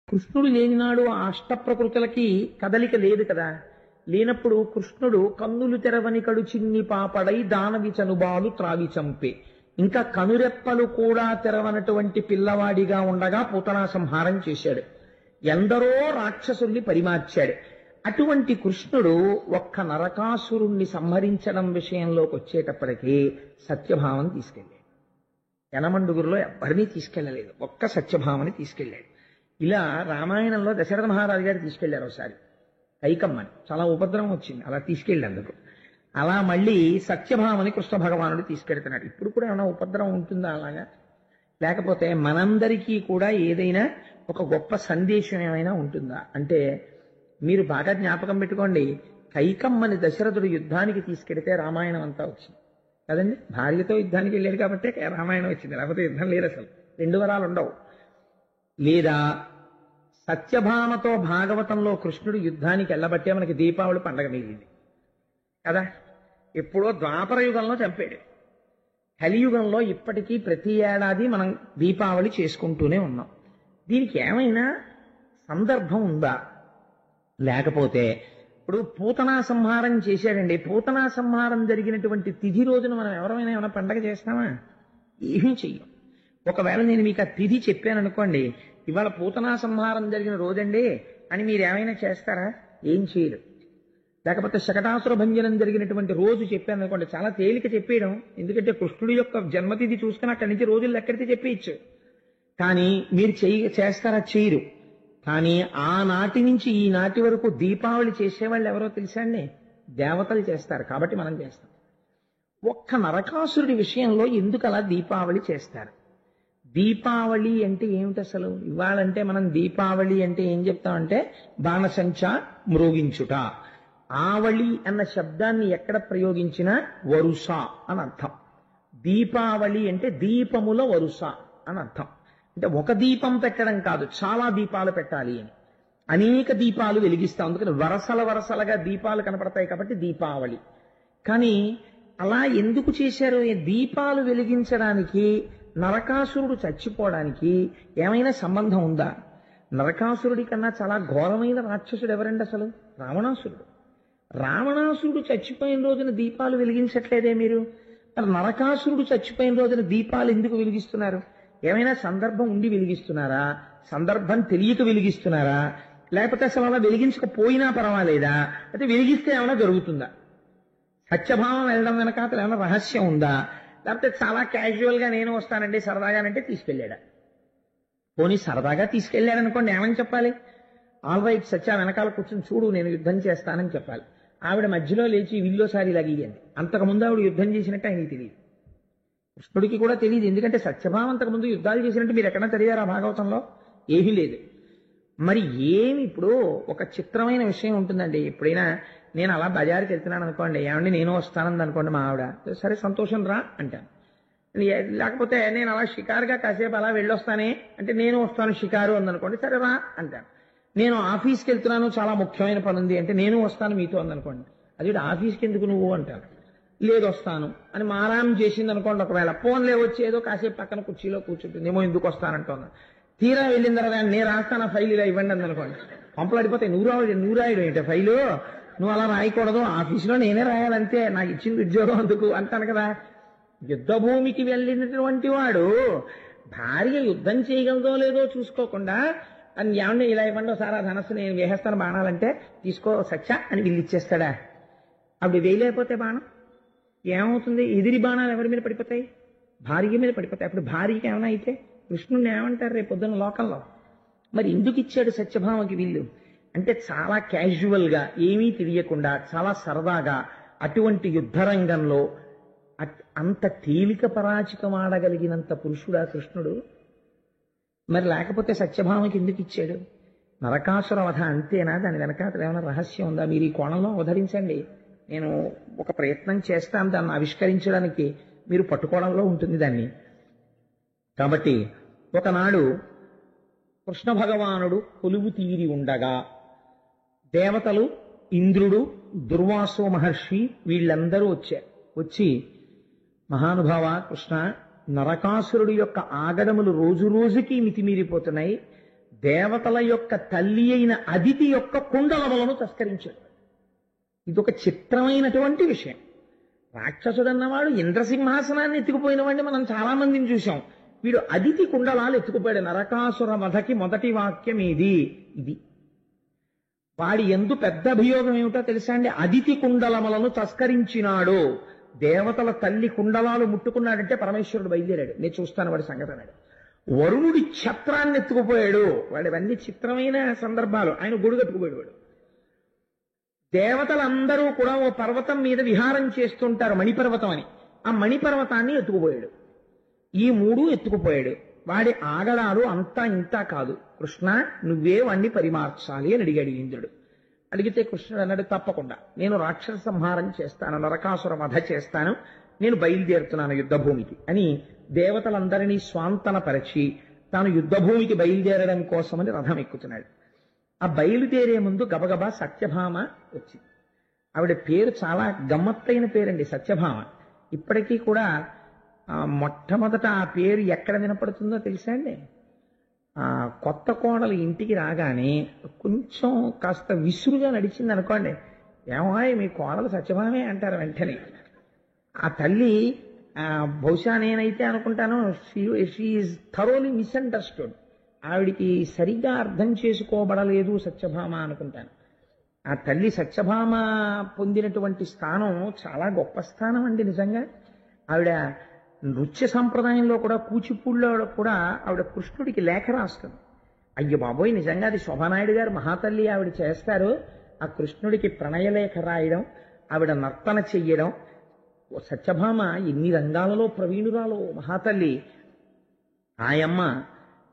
కృష్ణుడు లేనినాడు ఆ అష్టప్రకృతులకి కదలిక లేదు కదా. లేనప్పుడు కృష్ణుడు కన్నులు తెరవని కడు చిన్ని పాపడై దానవి చనుబాలు త్రావి చంపే, ఇంకా కనురెప్పలు కూడా తెరవనటువంటి పిల్లవాడిగా ఉండగా పూతనా సంహారం చేశాడు. ఎందరో రాక్షసుల్ని పరిమార్చాడు. అటువంటి కృష్ణుడు ఒక్క నరకాసురుణ్ణి సంహరించడం విషయంలోకి వచ్చేటప్పటికీ సత్యభామని తీసుకెళ్ళాడు. యనమండుగురులో ఎవరినీ తీసుకెళ్ళలేదు, ఒక్క సత్యభామని తీసుకెళ్ళాడు. ఇలా రామాయణంలో దశరథ మహారాజు గారు తీసుకెళ్లారు ఒకసారి కైకమ్మని, చాలా ఉపద్రవం వచ్చింది, అలా తీసుకెళ్ళేందుకు. అలా మళ్ళీ సత్యభామని కృష్ణ భగవానుడు తీసుకెళ్తున్నాడు. ఇప్పుడు కూడా ఏమైనా ఉపద్రవం ఉంటుందా అలాగా? లేకపోతే మనందరికీ కూడా ఏదైనా ఒక గొప్ప సందేశం ఏమైనా ఉంటుందా అంటే, మీరు బాగా జ్ఞాపకం పెట్టుకోండి, కైకమ్మని దశరథుడు యుద్ధానికి తీసుకెడితే రామాయణం అంతా వచ్చింది కదండి. భార్యతో యుద్ధానికి వెళ్ళాడు కాబట్టి రామాయణం వచ్చింది, లేకపోతే యుద్ధం లేదు, అసలు రెండు వరాలు ఉండవు. లేదా సత్యభామతో భాగవతంలో కృష్ణుడు యుద్ధానికి వెళ్ళబట్టే మనకి దీపావళి పండగ మిగిలింది కదా. ఎప్పుడో ద్వాపర యుగంలో చంపాడు. కలియుగంలో ఇప్పటికీ ప్రతి ఏడాది మనం దీపావళి చేసుకుంటూనే ఉన్నాం. దీనికి ఏమైనా సందర్భం ఉందా? లేకపోతే ఇప్పుడు పూతనా సంహారం చేశాడండి, పూతనా సంహారం జరిగినటువంటి తిథి రోజున మనం ఎవరైనా ఏమైనా పండగ చేస్తామా? ఏమీ చెయ్యం. ఒకవేళ నేను మీకు ఆ తిథి చెప్పాను అనుకోండి, ఇవాళ పూతనా సంహారం జరిగిన రోజండి అని మీరు ఏమైనా చేస్తారా? ఏం చేయరు. లేకపోతే శకటాసుర భంజనం జరిగినటువంటి రోజు చెప్పాను అనుకోండి, చాలా తేలిక చెప్పేయడం, ఎందుకంటే కృష్ణుడి యొక్క జన్మతిథి చూసుకుని అక్కడి నుంచి రోజులు ఎక్కడితే చెప్పేయచ్చు. కానీ మీరు చేస్తారా? చేయరు. కానీ ఆనాటి నుంచి ఈనాటి వరకు దీపావళి చేసేవాళ్ళు ఎవరో తెలుసా అండి? దేవతలు చేస్తారు, కాబట్టి మనం చేస్తాం. ఒక్క నరకాసురుడి విషయంలో ఎందుకు అలా దీపావళి చేస్తారు? దీపావళి అంటే ఏమిటి అసలు? ఇవాళంటే మనం దీపావళి అంటే ఏం చెప్తామంటే బాణసంచ మ్రోగించుట. ఆవళి అన్న శబ్దాన్ని ఎక్కడ ప్రయోగించినా వరుస అని అర్థం. దీపావళి అంటే దీపముల వరుస అని అర్థం. అంటే ఒక దీపం పెట్టడం కాదు, చాలా దీపాలు పెట్టాలి అని. అనేక దీపాలు వెలిగిస్తాం, అందుకని వరసల వరసలుగా దీపాలు కనపడతాయి కాబట్టి దీపావళి. కానీ అలా ఎందుకు చేశారు? దీపాలు వెలిగించడానికి నరకాసురుడు చచ్చిపోవడానికి ఏమైనా సంబంధం ఉందా? నరకాసురుడి కన్నా చాలా ఘోరమైన రాక్షసుడు ఎవరండి అసలు? రావణాసురుడు. రావణాసురుడు చచ్చిపోయిన రోజున దీపాలు వెలిగించట్లేదే మీరు? మరి నరకాసురుడు చచ్చిపోయిన రోజున దీపాలు ఎందుకు వెలిగిస్తున్నారు? ఏమైనా సందర్భం ఉండి వెలిగిస్తున్నారా? సందర్భం తెలియక వెలిగిస్తున్నారా? లేకపోతే అసలు అలా వెలిగించకపోయినా పర్వాలేదా? అయితే వెలిగిస్తే ఏమైనా జరుగుతుందా? సత్యభావం వెళ్ళడం వెనక అతను ఏమైనా రహస్యం ఉందా? లేకపోతే చాలా క్యాజువల్ గా నేను వస్తానండి సరదాగానంటే తీసుకెళ్ళాడా? పోనీ సరదాగా తీసుకెళ్ళాడు అనుకోండి, ఏమని చెప్పాలి? ఆల్ రైట్ సత్య వెనకాల కూర్చొని చూడు నేను యుద్ధం చేస్తానని చెప్పాలి. ఆవిడ మధ్యలో లేచి విల్లోసారి లగియండి. అంతకుముందు ఆవిడ యుద్ధం చేసినట్టు ఆయనకి తెలియదు, కృష్ణుడికి కూడా తెలియదు. ఎందుకంటే సత్యభావం అంతకుముందు యుద్ధాలు చేసినట్టు మీరు ఎక్కడన్నా చదివారా భాగవతంలో? ఏమీ లేదు. మరి ఏమి ఇప్పుడు ఒక చిత్రమైన విషయం ఉంటుందండి. ఎప్పుడైనా నేను అలా బజారుకి వెళ్తున్నాను అనుకోండి, ఏమండి నేను వస్తానంది అనుకోండి మా ఆవిడ, సరే సంతోషం రా అంటాను. లేకపోతే నేను అలా షికారుగా కాసేపు అలా వెళ్ళొస్తానే అంటే నేను వస్తాను షికారు అందనుకోండి, సరే రా అంటాను. నేను ఆఫీస్కి వెళ్తున్నాను చాలా ముఖ్యమైన పని ఉంది అంటే నేను వస్తాను మీతో అందనుకోండి, అది ఆఫీస్కి ఎందుకు నువ్వు అంటాను. లేదు వస్తాను అని మారాం చేసింది అనుకోండి, ఒకవేళ ఫోన్లే వచ్చి ఏదో కాసేపు పక్కన కుర్చీలో కూర్చుంటుంది, ఏమో ఎందుకు వస్తానంటున్నా. తీరా వెళ్ళిన తర్వాత నేను రాస్తాను ఫైల్ ఇలా ఇవ్వండి అందనుకోండి, పంపలాడిపోతాయి. నువ్వు రాయడం ఏంటి ఫైలు? నువ్వు అలా రాయకూడదు, ఆఫీసులో నేనే రాయాలంతే, నాకు ఇచ్చింది ఉద్యోగం అందుకు అంటాను కదా. యుద్ధ భూమికి వెళ్ళినటువంటి వాడు భార్య యుద్ధం చేయగలదో లేదో చూసుకోకుండా అని ఏమన్నా ఇలా ఇవ్వండి సారా ధనస్సు నేను వేసేస్తాను బాణాలంటే తీసుకో సత్య అని వీళ్ళు ఇచ్చేస్తాడా? అప్పుడు వేయలేకపోతే బాణం ఏమవుతుంది? ఎదిరి బాణాలు ఎవరి మీద పడిపోతాయి? భార్య మీద పడిపోతాయి. అప్పుడు భార్యకి ఏమైనా అయితే కృష్ణుడిని ఏమంటారు రేపు పొద్దున్న లోకంలో? మరి ఎందుకు ఇచ్చాడు సత్యభామకి వీళ్ళు అంటే చాలా క్యాజువల్ గా ఏమీ తెలియకుండా చాలా సరదాగా అటువంటి యుద్ధరంగంలో అంత తేలిక పరాచికం ఆడగలిగినంత పురుషుడా కృష్ణుడు? మరి లేకపోతే సత్యభామకి ఎందుకు ఇచ్చాడు? నరకాసుర వధ అంతేనా? దాని వెనకాతల ఏమైనా రహస్యం ఉందా? మీరు ఈ కోణంలో అవతరించండి, నేను ఒక ప్రయత్నం చేస్తాను దాన్ని ఆవిష్కరించడానికి, మీరు పట్టుకోవడంలో ఉంటుంది దాన్ని. కాబట్టి ఒకనాడు కృష్ణ భగవానుడు కొలువు తీరి ఉండగా దేవతలు, ఇంద్రుడు, దుర్వాసో మహర్షి వీళ్ళందరూ వచ్చి మహానుభావ కృష్ణ, నరకాసురుడి యొక్క ఆగడములు రోజు రోజుకి మితిమీరిపోతున్నాయి, దేవతల యొక్క తల్లి అయిన అదితి యొక్క కుండలములను తస్కరించాడు. ఇదొక చిత్రమైనటువంటి విషయం. రాక్షసుడు అన్నవాడు ఇంద్రసింహాసనాన్ని ఎత్తుకుపోయిన వాడిని మనం చాలా మందిని చూశాం. వీడు అదితి కుండలాలు ఎత్తుకుపోయాడు. నరకాసుర వధకి మొదటి వాక్యం ఇది. వాడి ఎందు పెద్ద అభియోగం ఏమిటో తెలుసా అండి? అదితి కుండలములను తస్కరించినాడు. దేవతల తల్లి కుండలాలు ముట్టుకున్నాడంటే పరమేశ్వరుడు బయలుదేరాడు. నేను చూస్తాను వాడి సంగతి అన్నాడు. వరుణుడి ఛత్రాన్ని ఎత్తుకుపోయాడు. వాడివన్నీ చిత్రమైన సందర్భాలు. ఆయన గొడుగు కట్టుకుపోయాడు. వాడు దేవతలందరూ కూడా ఓ పర్వతం మీద విహారం చేస్తుంటారు, మణిపర్వతం అని. ఆ మణిపర్వతాన్ని ఎత్తుకుపోయాడు. ఈ మూడు ఎత్తుకుపోయాడు. వాడి ఆగడాలు అంతా ఇంతా కాదు. కృష్ణ నువ్వే వాణ్ణి పరిమార్చాలి అని అడిగాడు ఇంద్రుడు. అడిగితే కృష్ణుడు అన్నాడు, తప్పకుండా నేను రాక్షస సంహారం చేస్తాను, నరకాసుర వధ చేస్తాను, నేను బయలుదేరుతున్నాను యుద్ధభూమికి అని దేవతలందరినీ స్వాంతనపరిచి తాను యుద్ధభూమికి బయలుదేరడం కోసమని రథం ఎక్కుతున్నాడు. ఆ బయలుదేరే ముందు గబగబా సత్యభామ వచ్చింది. ఆవిడ పేరు చాలా గమ్మత్తైన పేరండి, సత్యభామ. ఇప్పటికీ కూడా మొట్టమొదట ఆ పేరు ఎక్కడ వినపడుతుందో తెలుసా అండి? కొత్త కోడలు ఇంటికి రాగానే కొంచెం కాస్త విసురుగా నడిచింది అనుకోండి, ఏమాయ్ మీ కోడలు సత్యభామే అంటారు వెంటనే. ఆ తల్లి బహుశా నేనైతే అనుకుంటాను షీఈస్ థరోలీ మిస్అండర్స్టూడ్. ఆవిడికి సరిగ్గా అర్థం చేసుకోబడలేదు సత్యభామ అనుకుంటాను. ఆ తల్లి సత్యభామ పొందినటువంటి స్థానం చాలా గొప్ప స్థానం అండి నిజంగా. ఆవిడ నృత్య సంప్రదాయంలో కూడా కూచిపూడిలో కూడా ఆవిడ కృష్ణుడికి లేఖ రాస్తుంది. అయ్యో బాబోయ్, నిజంగా అది శోభానాయుడు గారు మహాతల్లి ఆవిడ చేస్తారు. ఆ కృష్ణుడికి ప్రణయలేఖ రాయడం, ఆవిడ నర్తన చెయ్యడం. సత్యభామ ఎన్ని రంగాలలో ప్రవీణురాలో మహాతల్లి. ఆయమ్మ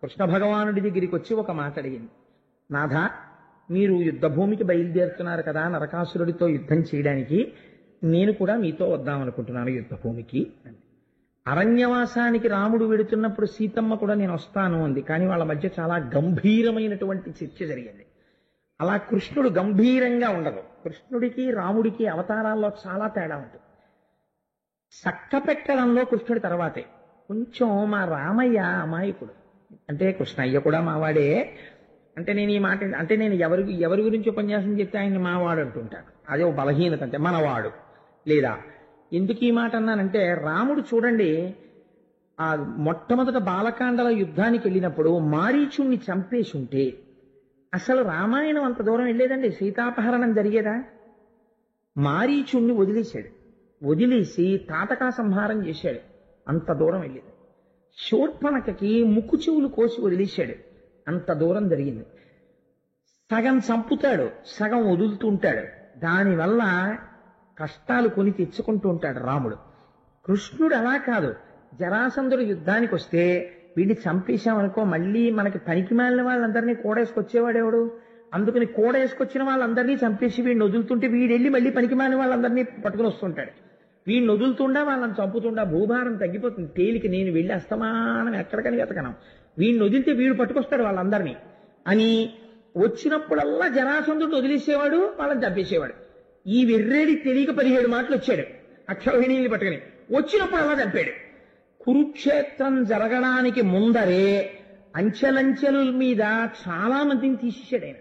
కృష్ణ భగవానుడి దగ్గరికి వచ్చి ఒక మాట అడిగింది. నాథ, మీరు యుద్ధభూమికి బయలుదేరుతున్నారు కదా నరకాసురుడితో యుద్ధం చేయడానికి, నేను కూడా మీతో వద్దామనుకుంటున్నాను యుద్ధభూమికి అని. అరణ్యవాసానికి రాముడు వెడుతున్నప్పుడు సీతమ్మ కూడా నేను వస్తాను అంది. కానీ వాళ్ళ మధ్య చాలా గంభీరమైనటువంటి చర్చ జరిగింది. అలా కృష్ణుడు గంభీరంగా ఉండదు. కృష్ణుడికి రాముడికి అవతారాల్లో చాలా తేడా ఉంటుంది. చక్క పెట్టడంలో కృష్ణుడి తర్వాతే. కొంచెం మా రామయ్య అమాయకుడు. అంటే కృష్ణయ్య కూడా మావాడే. అంటే నేను ఈ మాట అంటే నేను ఎవరి గురించి ఉపన్యాసం చెప్తే ఆయన మావాడు అంటుంటాను. అదే ఒక బలహీనత. అంటే మనవాడు లేదా ఎందుకు ఈ మాట అన్నానంటే, రాముడు చూడండి, ఆ మొట్టమొదట బాలకాండల యుద్ధానికి వెళ్ళినప్పుడు మారీచుణ్ణి చంపేసి ఉంటే అసలు రామాయణం అంత దూరం వెళ్ళేదండి, సీతాపహరణం జరిగేదా? మారీచుణ్ణి వదిలేశాడు, వదిలేసి తాటకా సంహారం చేశాడు, అంత దూరం వెళ్ళేది. శూర్పణఖకి ముక్కు చెవులు కోసి వదిలేశాడు, అంత దూరం జరిగింది. సగం చంపుతాడు, సగం వదులుతుంటాడు. దానివల్ల కష్టాలు కొని తెచ్చుకుంటూ ఉంటాడు రాముడు. కృష్ణుడు అలా కాదు. జరాసంధుడు యుద్ధానికి వస్తే వీడిని చంపేశామనుకో మళ్ళీ మనకి పనికి మాలిన వాళ్ళందరినీ కూడేసుకొచ్చేవాడేవాడు. అందుకని కూడేసుకొచ్చిన వాళ్ళందరినీ చంపేసి వీడిని వదులుతుంటే వీడెళ్ళి మళ్ళీ పనికి మాలిన వాళ్ళందరినీ పట్టుకుని వస్తుంటాడు. వీడిని వదులుతుండా వాళ్ళని చంపుతుండా భూభారం తగ్గిపోతుంది. తేలిక నేను వెళ్ళి అస్తమానం ఎక్కడికని వెతకను, వీడిని వదిలితే వీడు పట్టుకొస్తాడు వాళ్ళందరినీ అని వచ్చినప్పుడల్లా జరాసంధుడు వదిలేసేవాడు, వాళ్ళని చంపేసేవాడు. ఈ వెర్రేడి తెలియక 17 మాటలు వచ్చాడు అక్షౌహిణీని పట్టుకుని. వచ్చినప్పుడు అలా చంపాడు. కురుక్షేత్రం జరగడానికి ముందరే అంచెలంచెల మీద చాలా మందిని తీసేశాడు ఆయన.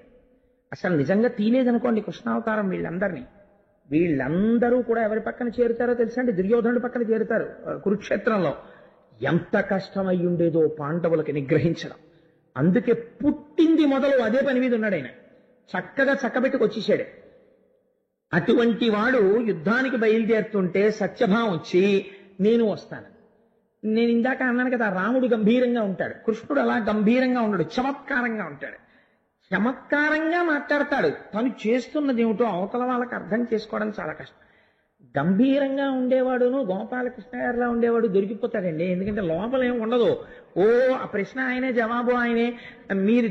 అసలు నిజంగా తీలేదనుకోండి కృష్ణావతారం వీళ్ళందరూ కూడా ఎవరి పక్కన చేరుతారో తెలుసా అండి? దుర్యోధనుడి పక్కన చేరుతారు. కురుక్షేత్రంలో ఎంత కష్టమై ఉండేదో పాండవులకి నిగ్రహించడం. అందుకే పుట్టింది మొదలు అదే పని మీద ఉన్నాడు ఆయన. చక్కగా చక్కబెట్టుకు వచ్చేసాడు. అటువంటి వాడు యుద్ధానికి బయలుదేరుతుంటే సత్యభామ వచ్చి నేను వస్తాను. నేను ఇందాక అన్నాను కదా, రాముడు గంభీరంగా ఉంటాడు, కృష్ణుడు అలా గంభీరంగా ఉండడు, చమత్కారంగా ఉంటాడు. చమత్కారంగా మాట్లాడతాడు. తను చేస్తున్నది ఏమిటో అవతల వాళ్ళకి అర్థం చేసుకోవడం చాలా కష్టం. గంభీరంగా ఉండేవాడును గోపాలకృష్ణ గారిలా ఉండేవాడు దొరికిపోతాడండి. ఎందుకంటే లోపల ఏమి ఉండదు. ఆ ప్రశ్న ఆయనే, జవాబు ఆయనే. మీరు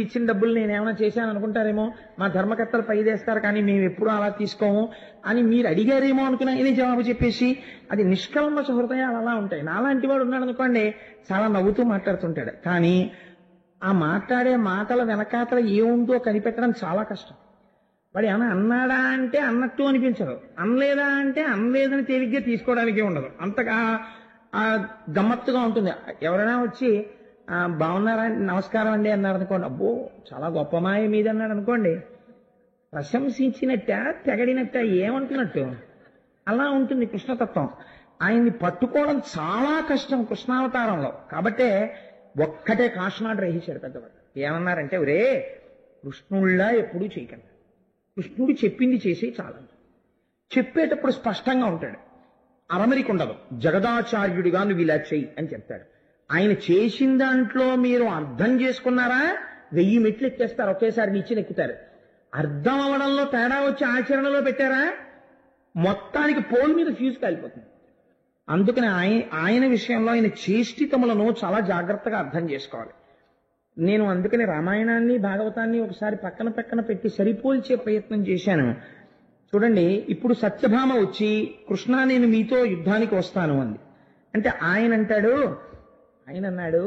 ఇచ్చిన డబ్బులు నేనేమైనా చేశాను అనుకుంటారేమో, మా ధర్మకర్తలు పైదేస్తారు కానీ మేము ఎప్పుడూ అలా తీసుకోము అని మీరు అడిగారేమో అనుకుని ఆయనే జవాబు చెప్పేసి, అది నిష్కల్మష హృదయాలు అలా ఉంటాయి. నాలాంటి వాడు ఉన్నాడు అనుకోండి, చాలా నవ్వుతూ మాట్లాడుతుంటాడు. కానీ ఆ మాట్లాడే మాటల వెనకాతల ఏముందో కనిపెట్టడం చాలా కష్టం. వాడు ఏమైనా అన్నాడా అంటే అన్నట్టు అనిపించదు, అనలేదా అంటే అనలేదని తేలిగ్గా తీసుకోవడానికి ఉండదు. అంతగా గమ్మత్తుగా ఉంటుంది. ఎవరైనా వచ్చి బాగున్నారా, నమస్కారం అండి అన్నారు అనుకోండి, అబ్బో చాలా గొప్ప మాయ మీద అన్నాడు అనుకోండి, ప్రశంసించినట్ట తెగడినట్ట ఏమంటున్నట్టు అలా ఉంటుంది కృష్ణతత్వం. ఆయన్ని పట్టుకోవడం చాలా కష్టం కృష్ణావతారంలో. కాబట్టే ఒక్కటే కాషనాడు గ్రహించాడు పెద్దవాడు. ఏమన్నారంటే, ఒరే కృష్ణుళ్ళ ఎప్పుడూ చేయకండి, కృష్ణుడు చెప్పింది చేసి చాలా. చెప్పేటప్పుడు స్పష్టంగా ఉంటాడు, అరమరికి ఉండదు. జగదాచార్యుడిగా నువ్వు ఇలా చెయ్యి అని చెప్తాడు. ఆయన చేసిన దాంట్లో మీరు అర్థం చేసుకున్నారా 1000 మెట్లు ఎక్కేస్తారు, ఒకేసారి నిచ్చెన ఎక్కుతారు. అర్థం అవడంలో తేడా వచ్చి ఆచరణలో పెట్టారా మొత్తానికి పోల్ మీద ఫ్యూజ్ కాలిపోతుంది. అందుకని ఆయన విషయంలో ఆయన చేష్టితములను చాలా జాగ్రత్తగా అర్థం చేసుకోవాలి. నేను అందుకని రామాయణాన్ని భాగవతాన్ని ఒకసారి పక్కన పక్కన పెట్టి సరిపోల్చే ప్రయత్నం చేశాను. చూడండి, ఇప్పుడు సత్యభామ వచ్చి కృష్ణ నేను మీతో యుద్ధానికి వస్తాను అంది. అంటే ఆయన అన్నాడు,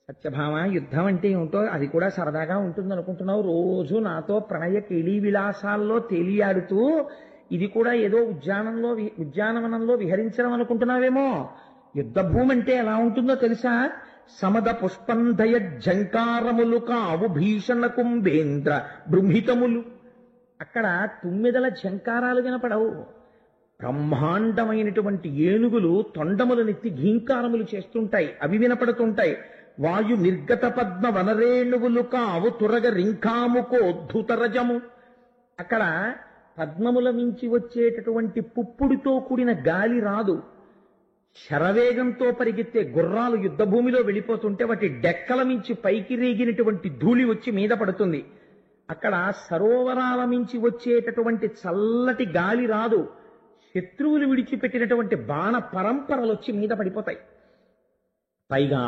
సత్యభామ యుద్ధం అంటే ఏమిటో అది కూడా సరదాగా ఉంటుంది అనుకుంటున్నావు, రోజు నాతో ప్రణయ కేళీ విలాసాల్లో తేలియాడుతూ ఇది కూడా ఏదో ఉద్యానవనంలో విహరించడం అనుకుంటున్నావేమో. యుద్ధ భూమి అంటే ఎలా ఉంటుందో తెలుసా? సమద పుష్పంధయ జంకారములు కావు భీషణ కుంభేంద్ర బృంహితములు. అక్కడ 9 జంకారాలు వినపడవు. బ్రహ్మాండమైనటువంటి ఏనుగులు తొండములనెత్తి ఘీంకారములు చేస్తుంటాయి, అవి వినపడుతుంటాయి. వాయు నిర్గత పద్మ వనరేణువులు కావు తురగ రింకాముకోద్ధుతరజము. అక్కడ పద్మముల మించి వచ్చేటటువంటి పుప్పుడితో కూడిన గాలి రాదు. శరవేగంతో పరిగెత్తే గుర్రాలు యుద్ధభూమిలో వెళ్ళిపోతుంటే వాటి డెక్కల మించి పైకి రేగినటువంటి ధూళి వచ్చి మీద పడుతుంది. అక్కడ సరోవరాల మించి వచ్చేటటువంటి చల్లటి గాలి రాదు. శత్రువులు విడిచిపెట్టినటువంటి బాణ పరంపరలు వచ్చి మీద పడిపోతాయి. పైగా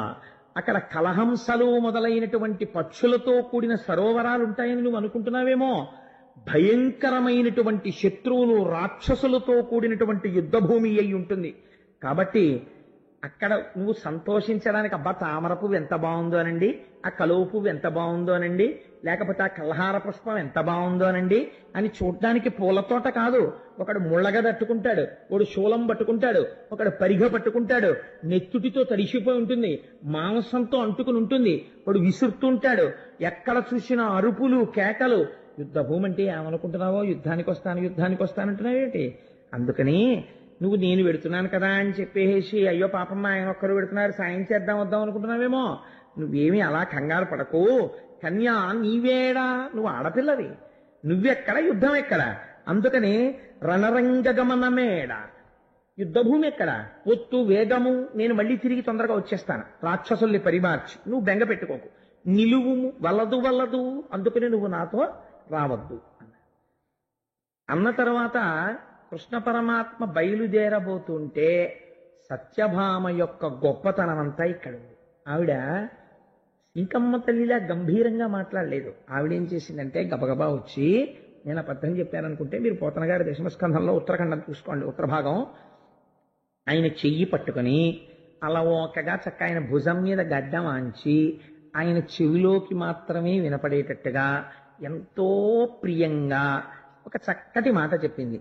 అక్కడ కలహంసలు మొదలైనటువంటి పక్షులతో కూడిన సరోవరాలు ఉంటాయని నువ్వు అనుకుంటున్నావేమో. భయంకరమైనటువంటి శత్రువులు రాక్షసులతో కూడినటువంటి యుద్ధభూమి అయి ఉంటుంది. కాబట్టి అక్కడ నువ్వు సంతోషించడానికి, అబ్బా తామర పువ్వు ఎంత బాగుందో అనండి, ఆ కలువ పువ్వు ఎంత బాగుందో అనండి, లేకపోతే ఆ కల్హార పుష్పం ఎంత బాగుందో అనండి అని చూడ్డానికి పూలతోట కాదు. ఒకడు ముళ్ళగ తట్టుకుంటాడు, ఒకడు శూలం పట్టుకుంటాడు, ఒకడు పరిగ పట్టుకుంటాడు, నెత్తుటితో తడిసిపోయి ఉంటుంది, మాంసంతో అంటుకుని ఉంటుంది, వాడు విసురుతుంటాడు. ఎక్కడ చూసినా అరుపులు కేకలు. యుద్ధ భూమి అంటే ఏమనుకుంటున్నావో, యుద్ధానికి వస్తానంటున్నావేంటి? అందుకని నువ్వు నేను పెడుతున్నాను కదా అని చెప్పేసి అయ్యో పాపమ్మ ఆయన ఒక్కరు పెడుతున్నారు సాయం చేద్దాం వద్దాం అనుకుంటున్నావేమో. నువ్వేమీ అలా కంగారు పడకు. కన్యా నీవేడా, నువ్వు ఆడపిల్లవి, నువ్వెక్కడ యుద్ధం ఎక్కడ. అందుకని రణరంగగమనమేడ, యుద్ధభూమి ఎక్కడ, పొత్తు వేగము, నేను మళ్ళీ తిరిగి తొందరగా వచ్చేస్తాను, రాక్షసుల్ని పరిమార్చి, నువ్వు బెంగ పెట్టుకోకు, నిలువుము, వల్లదు, అందుకని నువ్వు నాతో రావద్దు అన్న తర్వాత కృష్ణ పరమాత్మ బయలుదేరబోతుంటే సత్యభామ యొక్క గొప్పతనం అంతా ఇక్కడ ఉంది. ఆవిడ సీతమ్మ తల్లిలా గంభీరంగా మాట్లాడలేదు. ఆవిడేం చేసిందంటే గబగబా వచ్చి, నేను అబద్ధం చెప్పాననుకుంటే మీరు పోతన గారి దశమస్కంధంలో ఉత్తరాఖండం చూసుకోండి, ఉత్తర భాగం, ఆయన చెయ్యి పట్టుకుని అలవోకగా చక్క ఆయన భుజం మీద గడ్డం ఆంచి ఆయన చెవిలోకి మాత్రమే వినపడేటట్టుగా ఎంతో ప్రియంగా ఒక చక్కటి మాట చెప్పింది.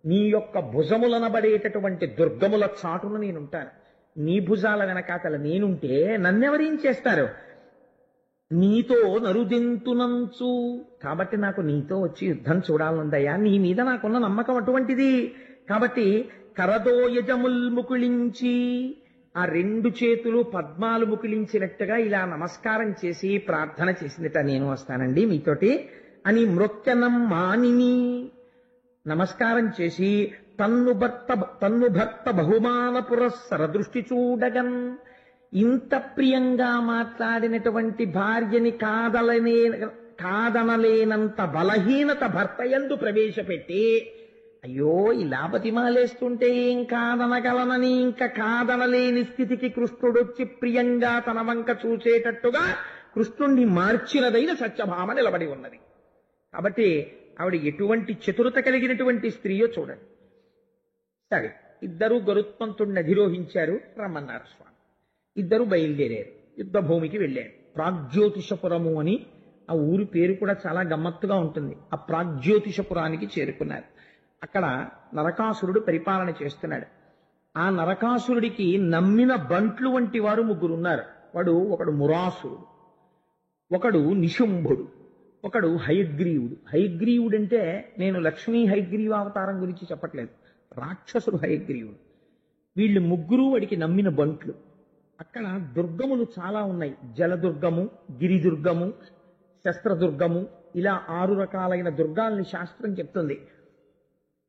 నీ యొక్క భుజములనబడేటటువంటి దుర్గముల చాటున నేనుంటాను, నీ భుజాల వెనకాతల నేనుంటే నన్నెవరేం చేస్తారు? నీతో నరుదెంతునంచు, కాబట్టి నాకు నీతో వచ్చి యుద్ధం చూడాలనుందయ్యా, నీ మీద నాకున్న నమ్మకం అటువంటిది. కాబట్టి కరదోయజముల్ ముకుళించి, ఆ 2 చేతులు పద్మాలు ముకుళించినట్టుగా ఇలా నమస్కారం చేసి ప్రార్థన చేసిందిట, నేను వస్తానండి మీతోటి అని. మృత్యనం మానిని నమస్కారం చేసి తన్ను భర్త బహుమాన పురస్సర దృష్టి చూడగన్, ఇంత ప్రియంగా మాట్లాడినటువంటి భార్యని కాదనలేనంత బలహీనత భర్త యందు ప్రవేశపెట్టి, అయ్యో ఇలా బతిమాలేస్తుంటే ఏం కాదనగలనని ఇంకా కాదనలేని స్థితికి కృష్ణుడొచ్చి ప్రియంగా తన వంక చూసేటట్టుగా కృష్ణుణ్ణి మార్చినదైన సత్యభామ నిలబడి ఉన్నది. కాబట్టి ఆవిడ ఎటువంటి చతురత కలిగినటువంటి స్త్రీయో చూడండి. సరే, ఇద్దరు గరుత్మంతుడిని అధిరోహించారు, రమ్మన్నారు స్వామి. ఇద్దరు బయలుదేరారు, యుద్ధ భూమికి వెళ్ళారు. ప్రాగ్జ్యోతిషపురము అని ఆ ఊరి పేరు కూడా చాలా గమ్మత్తుగా ఉంటుంది. ఆ ప్రాగ్జ్యోతిషపురానికి చేరుకున్నారు. అక్కడ నరకాసురుడు పరిపాలన చేస్తున్నాడు. ఆ నరకాసురుడికి నమ్మిన బంట్లు వంటి వారు 3 ఉన్నారు. ఒకడు మురాసురుడు, ఒకడు నిశుంభుడు, ఒకడు హయగ్రీవుడు. హయగ్రీవుడు అంటే నేను లక్ష్మీ హయగ్రీవ అవతారం గురించి చెప్పట్లేదు, రాక్షసుడు హయగ్రీవుడు. వీళ్ళు ముగ్గురు వాడికి నమ్మిన బంట్లు. అక్కడ దుర్గములు చాలా ఉన్నాయి. జలదుర్గము, గిరిదుర్గము, శస్త్రదుర్గము, ఇలా 6 రకాలైన దుర్గాల్ని శాస్త్రం చెప్తుంది.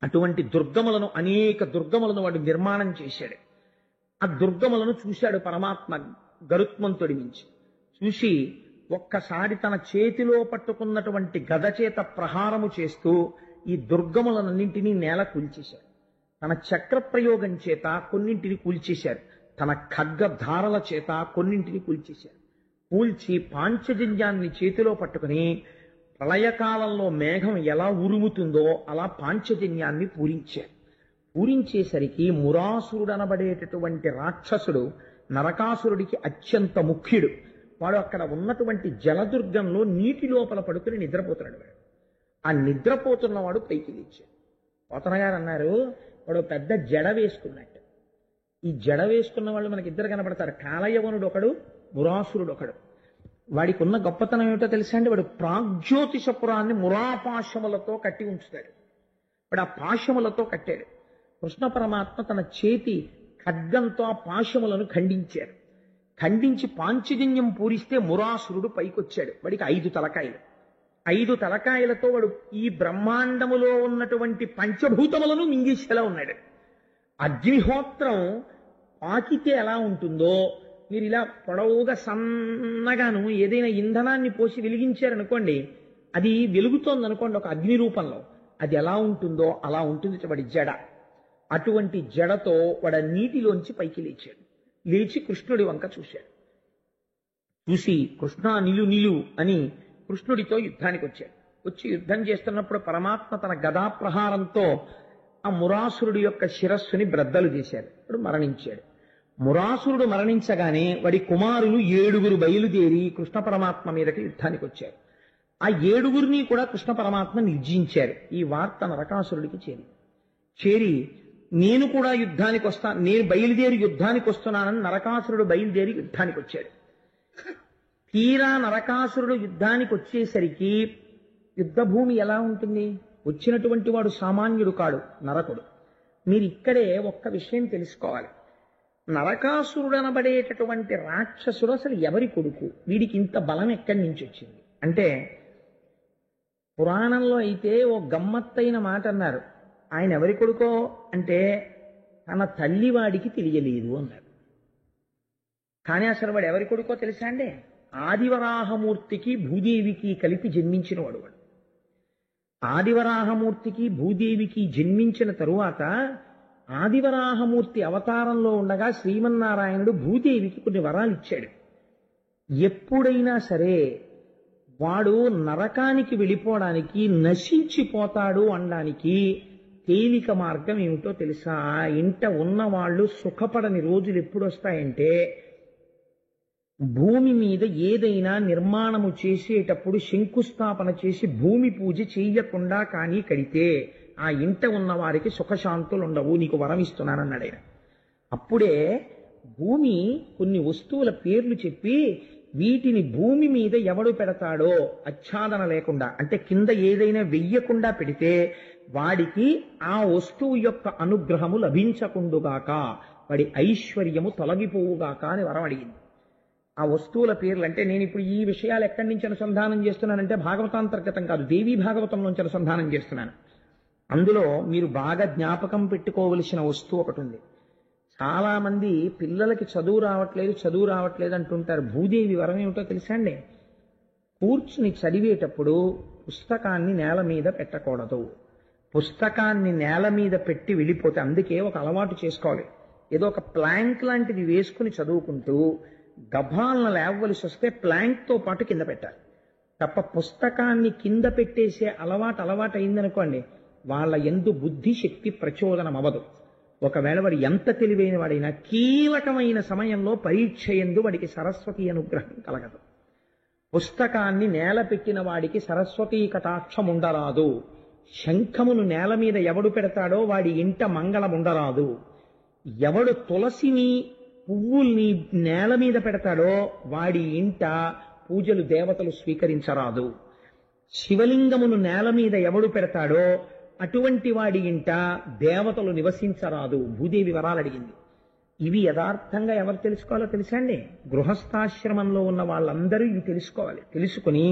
అటువంటి దుర్గములను, అనేక దుర్గములను వాడు నిర్మాణం చేశాడు. ఆ దుర్గములను చూశాడు పరమాత్మ గరుత్మంతుడి నుంచి. చూసి ఒక్కసారి తన చేతిలో పట్టుకున్నటువంటి గద చేత ప్రహారము చేస్తూ ఈ దుర్గములన్నింటినీ నేల కూల్చేశాడు. తన చక్ర ప్రయోగం చేత కొన్నింటిని కూల్చేశారు, తన ఖడ్గధారల చేత కొన్నింటిని కూల్చేశారు. కూల్చి పాంచజన్యాన్ని చేతిలో పట్టుకుని ప్రళయకాలంలో మేఘం ఎలా ఉరుముతుందో అలా పాంచజన్యాన్ని పూరించారు. పూరించేసరికి మురాసురుడు అనబడేటటువంటి రాక్షసుడు నరకాసురుడికి అత్యంత ముఖ్యుడు. వాడు అక్కడ ఉన్నటువంటి జలదుర్గంలో నీటి లోపల పడుకుని నిద్రపోతున్నాడు. వాడు ఆ నిద్రపోతున్నవాడు పైకి లేచాడు. పోతన గారు అన్నారు, వాడు పెద్ద జడ వేసుకున్నట్టు. ఈ జడ వేసుకున్న వాళ్ళు మనకి ఇద్దరు కనబడతారు, కాలయవనుడు ఒకడు, మురాసురుడు ఒకడు. వాడికి ఉన్న గొప్పతనం ఏమిటో తెలుసా అండి? వాడు ప్రాగ్జ్యోతిషపురాన్ని మురాపాశములతో కట్టి ఉంచుతాడు. వాడు ఆ పాశములతో కట్టాడు. కృష్ణ పరమాత్మ తన చేతి ఖడ్గంతో ఆ పాశములను ఖండించారు. ఖండించి పాంచజన్యం పూరిస్తే మురాసురుడు పైకొచ్చాడు. వాడికి 5 తలకాయలు. 5 తలకాయలతో వాడు ఈ బ్రహ్మాండములో ఉన్నటువంటి పంచభూతములను మింగేసేలా ఉన్నాడు. అగ్నిహోత్రం పాకితే ఎలా ఉంటుందో, మీరు ఇలా పొడవుగా సన్నగాను ఏదైనా ఇంధనాన్ని పోసి వెలిగించారనుకోండి, అది వెలుగుతోంది అనుకోండి ఒక అగ్ని రూపంలో, అది ఎలా ఉంటుందో అలా ఉంటుంది వాడి జడ. అటువంటి జడతో వాడు నీటిలోంచి పైకి లేచాడు. లేచి కృష్ణుడి వంక చూశాడు. చూసి కృష్ణ నిలు అని కృష్ణుడితో యుద్ధానికి వచ్చాడు. వచ్చి యుద్ధం చేస్తున్నప్పుడు పరమాత్మ తన గదా ప్రహారంతో ఆ మురాసురుడి యొక్క శిరస్సుని బ్రద్దలు చేశాడు. వాడు మరణించాడు. మురాసురుడు మరణించగానే వాడి కుమారులు 7 బయలుదేరి కృష్ణ పరమాత్మ మీదకి యుద్ధానికి వచ్చారు. ఆ 7 కూడా కృష్ణ పరమాత్మ నిర్జించారు. ఈ వార్త నరకాసురుడికి చేరి నేను కూడా యుద్ధానికి వస్తాను, నేను బయలుదేరి యుద్ధానికి వస్తున్నానని నరకాసురుడు బయలుదేరి యుద్ధానికి వచ్చాడు. తీరా నరకాసురుడు యుద్ధానికి వచ్చేసరికి యుద్ధభూమి ఎలా ఉంటుంది? వచ్చినటువంటి వాడు సామాన్యుడు కాడు, నరకుడు. మీరు ఇక్కడే ఒక్క విషయం తెలుసుకోవాలి. నరకాసురుడు అనబడేటటువంటి రాక్షసుడు అసలు ఎవరి కొడుకు? వీడికి ఇంత బలం ఎక్కడి నుంచి వచ్చింది అంటే, పురాణంలో అయితే ఓ గమ్మత్తైన మాట అన్నారు. ఆయన ఎవరి కొడుకో అంటే తన తల్లి వాడికి తెలియలేదు అన్నారు. కానీ అసలు వాడు ఎవరి కొడుకో తెలుసా అండి? ఆదివరాహమూర్తికి భూదేవికి కలిపి జన్మించిన వాడు. ఆదివరాహమూర్తికి భూదేవికి జన్మించిన తరువాత ఆదివరాహమూర్తి అవతారంలో ఉండగా శ్రీమన్నారాయణుడు భూదేవికి కొన్ని వరాలు ఇచ్చాడు. ఎప్పుడైనా సరే వాడు నరకానికి వెళ్ళిపోవడానికి, నశించిపోతాడు అనడానికి తేలిక మార్గం ఏమిటో తెలుసా? ఇంట ఉన్నవాళ్ళు సుఖపడని రోజులు ఎప్పుడు వస్తాయంటే, భూమి మీద ఏదైనా నిర్మాణము చేసేటప్పుడు శంకుస్థాపన చేసి భూమి పూజ చేయకుండా కానీ కడితే ఆ ఇంట ఉన్న వారికి సుఖశాంతులు ఉండవు, నీకు వరం ఇస్తున్నానన్నాడు ఆయన. అప్పుడే భూమి కొన్ని వస్తువుల పేర్లు చెప్పి వీటిని భూమి మీద ఎవడు పెడతాడో ఆచ్ఛాదన లేకుండా, అంటే కింద ఏదైనా వెయ్యకుండా పెడితే వాడికి ఆ వస్తువు యొక్క అనుగ్రహము లభించకుండుగాక, వాడి ఐశ్వర్యము తొలగిపోవుగాక అని వరం అడిగింది. ఆ వస్తువుల పేర్లు అంటే, నేను ఇప్పుడు ఈ విషయాలు ఎక్కడి నుంచి అనుసంధానం చేస్తున్నానంటే భాగవతాంతర్గతం కాదు, దేవీ భాగవతం నుంచి అనుసంధానం చేస్తున్నాను. అందులో మీరు బాగా జ్ఞాపకం పెట్టుకోవలసిన వస్తువు ఒకటి ఉంది. చాలా మంది పిల్లలకి చదువు రావట్లేదు అంటుంటారు. భూదేవి వరం ఏమిటో తెలుసా అండి? కూర్చుని చదివేటప్పుడు పుస్తకాన్ని నేల మీద పెట్టకూడదు. పుస్తకాన్ని నేల మీద పెట్టి వెళ్ళిపోతే, అందుకే ఒక అలవాటు చేసుకోవాలి. ఏదో ఒక ప్లాంక్ లాంటిది వేసుకుని చదువుకుంటూ గభాలను లేవవలసి వస్తే ప్లాంక్తో పాటు కింద పెట్టాలి తప్ప పుస్తకాన్ని కింద పెట్టేసే అలవాటు అయిందనుకోండి, వాళ్ళ యందు బుద్ధి శక్తి ప్రచోదనం అవ్వదు. ఒకవేళ వాడు ఎంత తెలివైన వాడైనా కీలకమైన సమయంలో పరీక్ష యందు వాడికి సరస్వతి అనుగ్రహం కలగదు. పుస్తకాన్ని నేల పెట్టిన వాడికి సరస్వతీ కటాక్షం ఉండరాదు. శంఖమును నేల మీద ఎవడు పెడతాడో వాడి ఇంట మంగళం ఉండరాదు. ఎవడు తులసిని పువ్వుల్ని నేల మీద పెడతాడో వాడి ఇంట పూజలు దేవతలు స్వీకరించరాదు. శివలింగమును నేల మీద ఎవడు పెడతాడో అటువంటి వాడి ఇంట దేవతలు నివసించరాదు. భూదేవి వరాలు అడిగింది. ఇవి యథార్థంగా ఎవరు తెలుసుకోవాలో తెలుసా అండి? గృహస్థాశ్రమంలో ఉన్న వాళ్ళందరూ ఇవి తెలుసుకోవాలి. తెలుసుకుని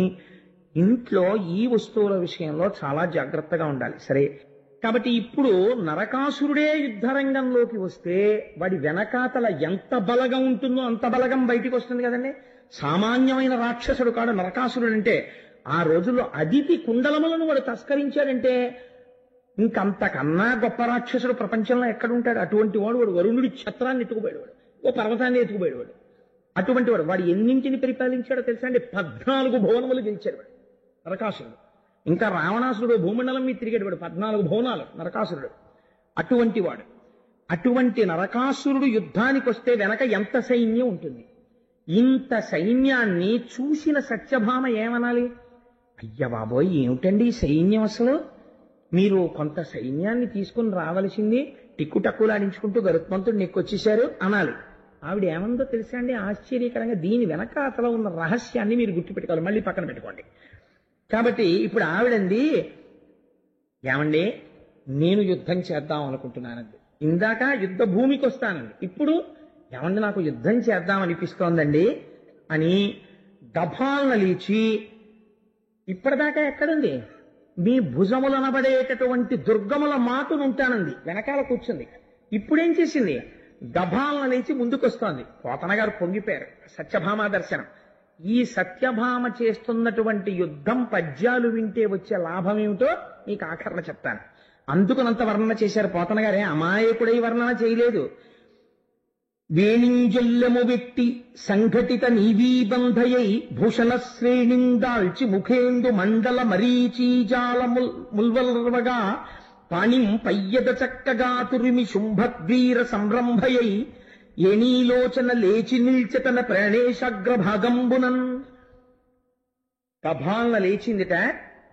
ఇంట్లో ఈ వస్తువుల విషయంలో చాలా జాగ్రత్తగా ఉండాలి. సరే, కాబట్టి ఇప్పుడు నరకాసురుడే యుద్ధరంగంలోకి వస్తే వాడి వెనకాతల ఎంత బలగం ఉంటుందో అంత బలగం బయటికి వస్తుంది కదండి. సామాన్యమైన రాక్షసుడు కాడు నరకాసురుడు అంటే. ఆ రోజుల్లో అదితి కుండలములను వాడు తస్కరించాడంటే ఇంకంతకన్నా గొప్ప రాక్షసుడు ప్రపంచంలో ఎక్కడుంటాడు? అటువంటి వాడు వరుణుడి ఛత్రాన్ని ఎత్తుకుపోయాడు, ఓ పర్వతాన్ని ఎత్తుకుపోయాడు. అటువంటి వాడు ఎన్నింటిని పరిపాలించాడో తెలుసా అండి? 14 భువనములు గెలిచాడు వాడు నరకాసురుడు. ఇంకా రావణాసురుడు భూమండలం మీద తిరిగాడు వాడు, 14 భువనాలు నరకాసురుడు. అటువంటి వాడు, అటువంటి నరకాసురుడు యుద్ధానికి వస్తే వెనక ఎంత సైన్యం ఉంటుంది? ఇంత సైన్యాన్ని చూసిన సత్యభామ ఏమనాలి? అయ్య బాబోయ్, ఏమిటండి సైన్యం అసలు? మీరు కొంత సైన్యాన్ని తీసుకుని రావలసింది, టిక్కుటక్కులాడించుకుంటూ గరుత్మంతుడు నెక్కొచ్చేశారు అనాలి. ఆవిడ ఏమందో తెలుసా అండి? ఆశ్చర్యకరంగా దీని వెనక అసలు ఉన్న రహస్యాన్ని మీరు గుర్తుపెట్టుకోవాలి. మళ్ళీ పక్కన పెట్టుకోండి. కాబట్టి ఇప్పుడు ఆవిడంది, ఏమండి నేను యుద్ధం చేద్దాం అనుకుంటున్నానండి. ఇందాక యుద్ధ భూమికి వస్తానండి, ఇప్పుడు ఏమండి నాకు యుద్ధం చేద్దాం అనిపిస్తోందండి అని గభాలన లేచి, ఇప్పటిదాకా ఎక్కడుంది? మీ భుజములనబడేటటువంటి దుర్గముల మాటును ఉంటానంది, వెనకాల కూర్చుంది. ఇప్పుడేం చేసింది? గభాలన లేచి ముందుకొస్తోంది. పోతన గారు పొంగిపోయారు. సత్యభామ దర్శనం. ఈ సత్యభామ చేస్తున్నటువంటి యుద్ధం పద్యాలు వింటే వచ్చే లాభం ఏమిటో మీకు ఆఖరణ చెప్తాను. అందుకునంత వర్ణన చేశారు పోతన గారే, అమాయకుడై వర్ణన చేయలేదు. వేణింజొల్లెము వెట్టి సంఘటిత నీవీబంధయై భూషణ శ్రేణిందాల్చి ముఖేందు మండల మరీచీజాల ముల్వల్వగా పాణిం పయ్యద చక్కగా తురిమి శుంభద్వీర సంరంభయై ఎనీలోచన లేచి నిల్చతన ప్రాణేశాగ్రభాగంబునన్. గభాలన లేచిందిట,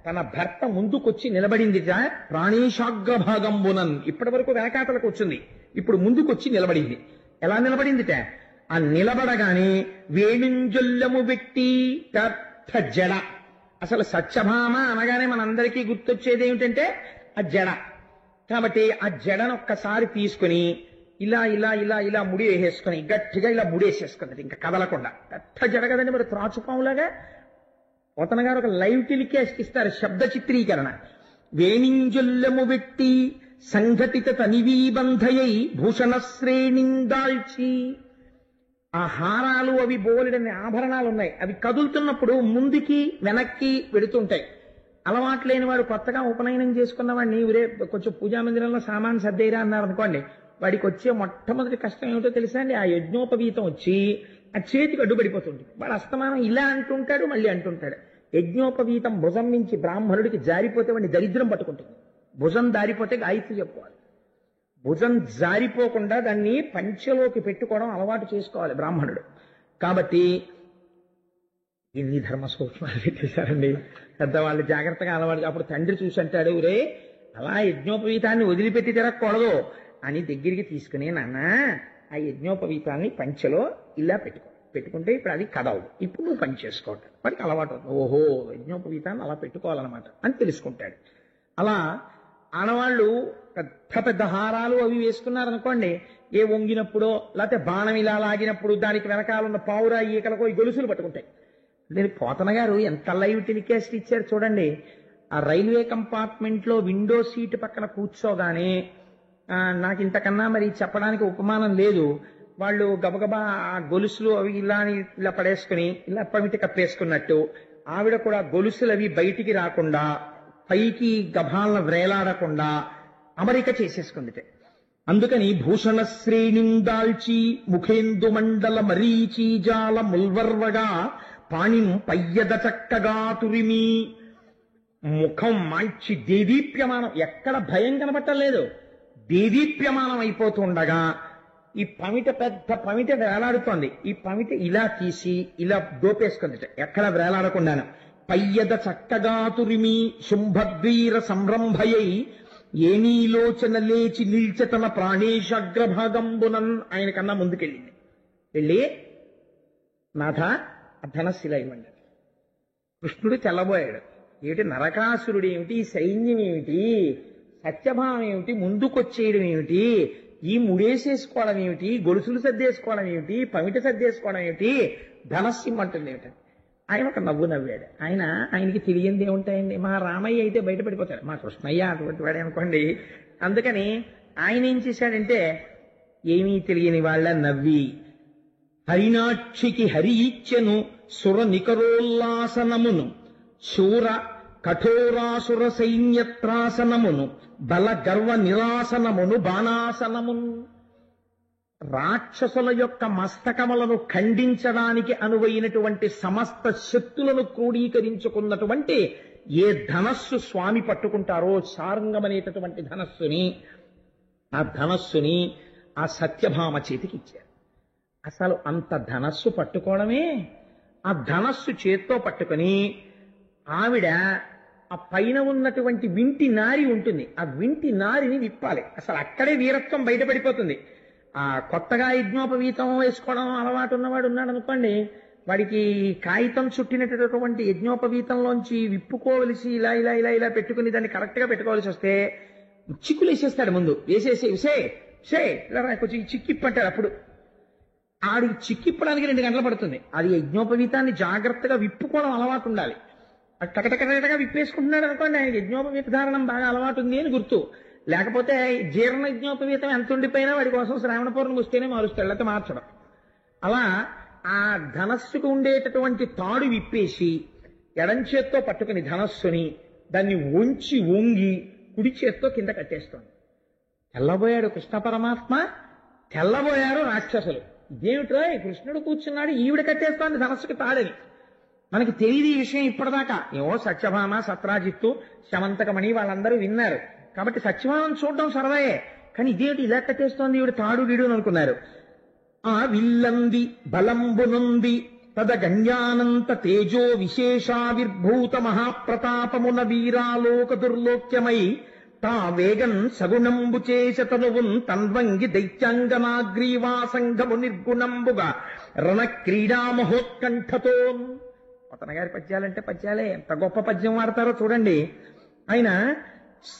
తన భర్త ముందుకొచ్చి నిలబడిందిట. ప్రాణేశాగ్రభాగంబునన్, ఇప్పటి వరకు వెనకాతలకు వచ్చింది, ఇప్పుడు ముందుకొచ్చి నిలబడింది. ఎలా నిలబడిందిట? ఆ నిలబడగానే వేణుంజొల్లము వెట్టి పెద్ద జడ. అసలు సత్యభామ అనగానే మనందరికీ గుర్తొచ్చేది ఏమిటంటే ఆ జడ. కాబట్టి ఆ జడను ఒక్కసారి తీసుకుని ఇలా ఇలా ఇలా ఇలా ముడి వేసేసుకుని గట్టిగా ఇలా ముడేసేసుకున్నది, ఇంకా కదలకుండా. పెద్ద జడ కదండి, మరి త్రాచుపాములాగా. పోతన గారు ఒక లైవ్ టెలికాస్ట్ ఇస్తారు, శబ్ద చిత్రీకరణ. వేణింజొల్లము వెట్టి సంఘటిత తనివీబంధయై భూషణ శ్రేణిందాల్చి. ఆ హారాలు అవి బోలెడని ఆభరణాలు ఉన్నాయి, అవి కదులుతున్నప్పుడు ముందుకి వెనక్కి వెడుతుంటాయి. అలవాటు లేని వాడు కొత్తగా ఉపనయనం చేసుకున్న వాడిని ఊరే కొంచెం పూజా మందిరంలో సామాన్ సర్దేరా అన్నారు అనుకోండి, వాడికి వచ్చే మొట్టమొదటి కష్టం ఏమిటో తెలుసా అండి? ఆ యజ్ఞోపవీతం వచ్చి ఆ చేతికి అడ్డుపడిపోతుంది. వాడు అస్తమానం ఇలా అంటుంటాడు, మళ్ళీ అంటుంటాడు. యజ్ఞోపవీతం భుజం నుంచి బ్రాహ్మణుడికి జారిపోతే వాడిని దరిద్రం పట్టుకుంటుంది. భుజం దారిపోతే గాయత్రి చెప్పుకోవాలి. భుజం జారిపోకుండా దాన్ని పంచెలోకి పెట్టుకోవడం అలవాటు చేసుకోవాలి బ్రాహ్మణుడు. కాబట్టి ఎన్ని ధర్మ సూక్ష్మాలు పెట్టేశారండి పెద్దవాళ్ళు, జాగ్రత్తగా అలవాటు. అప్పుడు తండ్రి చూసి అంటాడు, రే అలా యజ్ఞోపవీతాన్ని వదిలిపెట్టి తిరగకూడదు అని దగ్గరికి తీసుకుని, నాన్న ఆ యజ్ఞోపవీతాన్ని పంచెలో ఇలా పెట్టుకుంటే ఇప్పుడు అది కదవదు, ఇప్పుడు నువ్వు పని చేసుకోవటం వాడికి అలవాటు అవుతుంది. ఓహో యజ్ఞోపవీతాన్ని అలా పెట్టుకోవాలన్నమాట అని తెలుసుకుంటాడు. అలా ఆడవాళ్ళు పెద్ద పెద్ద హారాలు అవి వేసుకున్నారనుకోండి, ఏ వంగినప్పుడో లేకపోతే బాణం ఇలా లాగినప్పుడు దానికి వెనకాలన్న పావురా ఈకలకో ఈ గొలుసులు పట్టుకుంటాయి. నేను పోతన గారు ఎంత లైవ్ టెలికాస్ట్ ఇచ్చారు చూడండి. ఆ రైల్వే కంపార్ట్మెంట్ లో విండో సీట్ పక్కన కూర్చోగానే నాకు ఇంతకన్నా మరి చెప్పడానికి ఉపమానం లేదు. వాళ్ళు గబగబా ఆ గొలుసులు అవి ఇలా పడేసుకుని ఇలా పమిటి కప్పేసుకున్నట్టు ఆవిడ కూడా గొలుసులు అవి బయటికి రాకుండా పైకి గభాలను వ్రేలాడకుండా అమరిక చేసేసుకుందిటే. అందుకని భూషణ శ్రేణిందాల్చి ముఖేందు మండల మరీచీజాల ముల్వర్వగా పాణిం పయ్యద చక్కగా తురిమి. ముఖం మంచి దేదీప్యమానం, ఎక్కడ భయం కనబట్టలేదు, దేదీప్యమానం అయిపోతుండగా ఈ పమిట పెద్ద పమిట వేలాడుతోంది. ఈ పమిట ఇలా తీసి ఇలా దోపేసుకుంది, ఎక్కడ వేలాడకుండాను. పయ్యద చక్కగా తురిమి శుంభద్వీర సంరంభయై ఏనీలోచన లేచి నిల్చతన ప్రాణేశాగ్రభాగంబునన్. ఆయన కన్నా ముందుకెళ్ళింది. వెళ్ళి నాథ ఆ ధనస్సు ఇలా ఇవ్వండి. కృష్ణుడు తెల్లబోయాడు. ఏమిటి నరకాసురుడు ఏమిటి, సైన్యం ఏమిటి, సత్యభావం ఏమిటి, ముందుకొచ్చేయడం ఏమిటి, ఈ ముడేసేసుకోవడం ఏమిటి, గొలుసులు సర్దేసుకోవడం ఏమిటి, పమిట సర్దేసుకోవడం ఏమిటి, ధనస్సు ఇమ్మంటుంది ఏమిటి. ఆయన ఒక నవ్వు నవ్వాడు. ఆయనకి తెలియంది ఏముంటాయండి, మా రామయ్య అయితే బయటపడిపోతాడు, మా కృష్ణయ్య అటువంటి వాడే అనుకోండి. అందుకని ఆయన ఏం చేశాడంటే ఏమీ తెలియని వాళ్ళ నవ్వి, హరినాక్షికి హరి ఇచ్చెను సుర నికరోల్లాసనమును శూర కఠోరాసుర సైన్యత్రాసనమును బల గర్వ నిరాసనమును బాణాసనమును. రాక్షసుల యొక్క మస్తకములను ఖండించడానికి అనువైనటువంటి సమస్త శక్తులను క్రోడీకరించుకున్నటువంటి ఏ ధనస్సు స్వామి పట్టుకుంటారో శార్ంగమనేటటువంటి ధనస్సుని ఆ సత్యభామ చేతికి ఇచ్చారు. అసలు అంత ధనస్సు పట్టుకోవడమే, ఆ ధనస్సు చేత్తో పట్టుకుని ఆవిడ ఆ పైన ఉన్నటువంటి వింటి నారి ఉంటుంది, ఆ వింటి నారిని విప్పాలి. అసలు అక్కడే వీరత్వం బయటపడిపోతుంది. ఆ కొత్తగా యజ్ఞోపవీతం వేసుకోవడం అలవాటు ఉన్నవాడు ఉన్నాడు అనుకోండి, వాడికి కాగితం చుట్టినటువంటి యజ్ఞోపవీతంలోంచి విప్పుకోవలసి ఇలా ఇలా ఇలా ఇలా పెట్టుకుని దాన్ని కరెక్ట్ గా పెట్టుకోవాల్సి వస్తే చిక్కులు వేసేస్తాడు. ముందు వేసేసి ఇలా కొంచెం చిక్కిప్పంటాడు. అప్పుడు ఆడికి చిక్కిప్పడానికి 2 గంటలు పడుతుంది. అది యజ్ఞోపవీతాన్ని జాగ్రత్తగా విప్పుకోవడం అలవాటు ఉండాలి. టకటకటగా విప్పేసుకుంటున్నాడు అనుకోండి, ఆయన యజ్ఞోపవీత ధారణం బాగా అలవాటు ఉంది అని గుర్తు. లేకపోతే జీర్ణ యజ్ఞోపవీతం ఎంత ఉండిపోయినా వాడి కోసం శ్రావణ పౌర్ణమి వస్తేనే మారుస్తాడు, లేకపోతే మార్చడం. అలా ఆ ధనస్సుకు ఉండేటటువంటి తాడు విప్పేసి ఎడం చేత్తో పట్టుకుని ధనస్సుని దాన్ని వంగి కుడి చేత్తో కింద కట్టేస్తోంది. తెల్లబోయాడు కృష్ణ పరమాత్మ, తెల్లబోయారు రాక్షసులు. ఇదేమిట్రా కృష్ణుడు కూర్చున్నాడు, ఈవిడ కట్టేస్తోంది ధనస్సుకి తాడని. మనకి తెలియదు ఈ విషయం ఇప్పటిదాకా. ఏమో సత్యభామ, సత్రాజిత్తు, శమంతకమణి వాళ్ళందరూ విన్నారు కాబట్టి సత్యభామను చూడడం సరదాయే. కానీ ఇదేమిటి ఇలా కట్టేస్తోంది ఈవిడ తాడు గీడు అని అనుకున్నారు. ఆ విల్లంది బలంబునుంది తద గణ్యానంత తేజో విశేషావిర్భూత మహాప్రతాపమున వీరాలోక దుర్లోక్యమై తా వేగన్ సగుణంబు చేసతనువున్ తన్వంగి దైత్యాంగనాగ్రీవాసంగము నిర్గుణంబుగా రణ క్రీడా మహోత్కంఠతో. పోతన గారి పద్యాలంటే పద్యాలే, ఎంత గొప్ప పద్యం వాడతారో చూడండి. ఆయన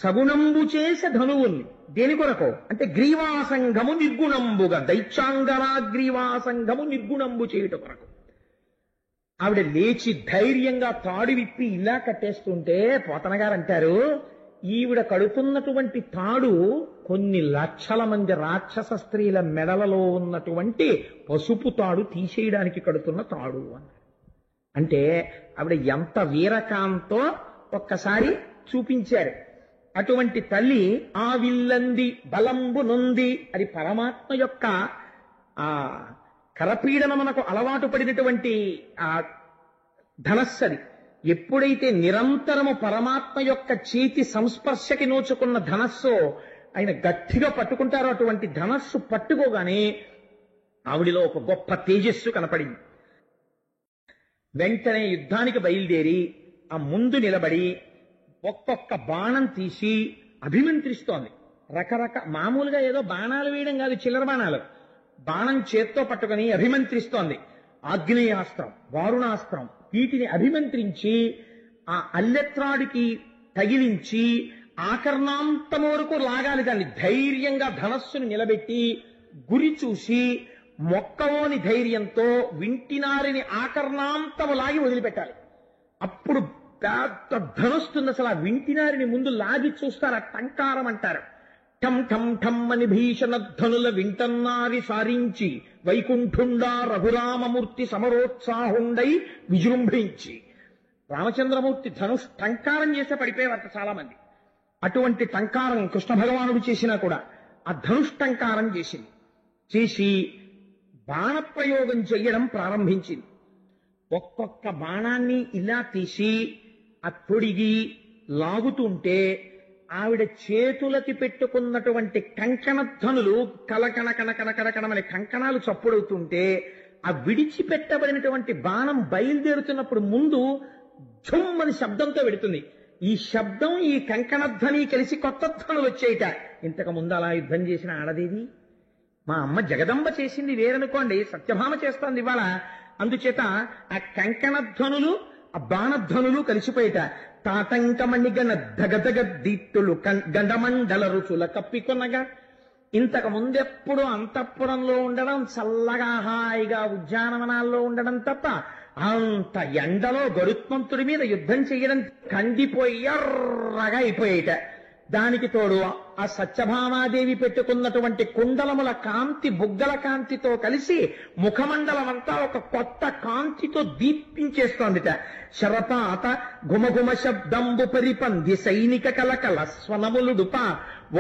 సగుణంబు చేసే ధనువున్ దేని కొరకు అంటే గ్రీవాసంగము నిర్గుణంబుగా, దైత్యాంగనాగ్రీవాసంగము నిర్గుణంబు చేయుట కొరకు. ఆవిడ లేచి ధైర్యంగా తాడు విప్పి ఇలా కట్టేస్తుంటే పోతన గారు అంటారు, ఈవిడ కడుతున్నటువంటి తాడు కొన్ని లక్షల మంది రాక్షస స్త్రీల మెడలలో ఉన్నటువంటి పసుపు తాడు తీసేయడానికి కడుతున్న తాడు అన్నారు. అంటే ఆవిడ ఎంత వీరకాంతో ఒక్కసారి చూపించారు. అటువంటి తల్లి ఆ విల్లంది బలంబు నొంది, అది పరమాత్మ యొక్క ఆ కరపీడనమునకు అలవాటు పడినటువంటి ఆ ధనస్సది. ఎప్పుడైతే నిరంతరము పరమాత్మ యొక్క చేతి సంస్పర్శకి నోచుకున్న ధనస్సు ఆయన గట్టిగా పట్టుకుంటారో అటువంటి ధనస్సు పట్టుకోగానే ఆవిడిలో ఒక గొప్ప తేజస్సు కనపడింది. వెంటనే యుద్ధానికి బయలుదేరి ఆ ముందు నిలబడి ఒక్కొక్క బాణం తీసి అభిమంత్రిస్తోంది. మామూలుగా ఏదో బాణాలు వేయడం కాదు, చిల్లర బాణాలు. బాణం చేత్తో పట్టుకుని అభిమంత్రిస్తోంది. ఆగ్నేయాస్త్రం, వారుణాస్త్రం, వీటిని అభిమంత్రించి ఆ అల్లెత్రాడికి తగిలించి ఆకర్ణాంతం వరకు లాగాలి. దాన్ని ధైర్యంగా ధనస్సును నిలబెట్టి గురి చూసి మొక్కలోని ధైర్యంతో వింటినారిని ఆకర్ణాంతము లాగి వదిలిపెట్టాలి. అప్పుడు పెద్ద ధనుస్తుంది. అసలు ఆ వింటినారిని ముందు లాగి చూస్తారు, ఆ టంకారం అంటారు. ఠం ఠం ఠం అని భీషణ ధనుల వింటన్నారి సారించి వైకుంఠుండా రఘురామమూర్తి సమరోత్సాహుండై విజృంభించి. రామచంద్రమూర్తి ధనుష్ టంకారం చేస్తే పడిపోయేవారు చాలా మంది. అటువంటి టంకారం కృష్ణ భగవానుడు చేసినా కూడా ఆ ధనుష్ టంకారం చేసి బాణప్రయోగం చెయ్యడం ప్రారంభించింది. ఒక్కొక్క బాణాన్ని ఇలా తీసి ఆ తొడిగి లాగుతుంటే ఆవిడ చేతులకి పెట్టుకున్నటువంటి కంకణధ్వనులు కలకణ కనకణ కనకణమని కంకణాలు చప్పుడవుతుంటే ఆ విడిచిపెట్టబడినటువంటి బాణం బయలుదేరుతున్నప్పుడు ముందు ఝుమ్ అని శబ్దంతో పెడుతుంది. ఈ శబ్దం ఈ కంకణధ్వని కలిసి కొత్త ధ్వనులు వచ్చేయట. ఇంతకు ముందు అలా యుద్ధం చేసిన ఆడదేది మా అమ్మ జగదంబ చేసింది వేరనుకోండి, సత్యభామ చేస్తోంది ఇవాళ. అందుచేత ఆ కంకణధ్వనులు ఆ బాణధ్వనులు కలిసిపోయేట. తాటంకమణిగణ దగదగ దీప్తులు గండమండల రుచుల కప్పికొనగా. ఇంతకు ముందెప్పుడు అంతఃపురంలో ఉండడం, చల్లగా హాయిగా ఉద్యానవనాల్లో ఉండడం తప్ప అంత ఎండలో గరుత్మంతుడి మీద యుద్ధం చేయడం కందిపోయి ఎర్రగా అయిపోయేట. దానికి తోడు ఆ సత్యభామాదేవి పెట్టుకున్నటువంటి కుండలముల కాంతి బుగ్గల కాంతితో కలిసి ముఖమండలం అంతా ఒక కొత్త కాంతితో దీప్తించేస్తోందిట. శరపాత గుమగుమ శబ్దంబు పరిపంది సైనిక కలకల స్వనములుడుప.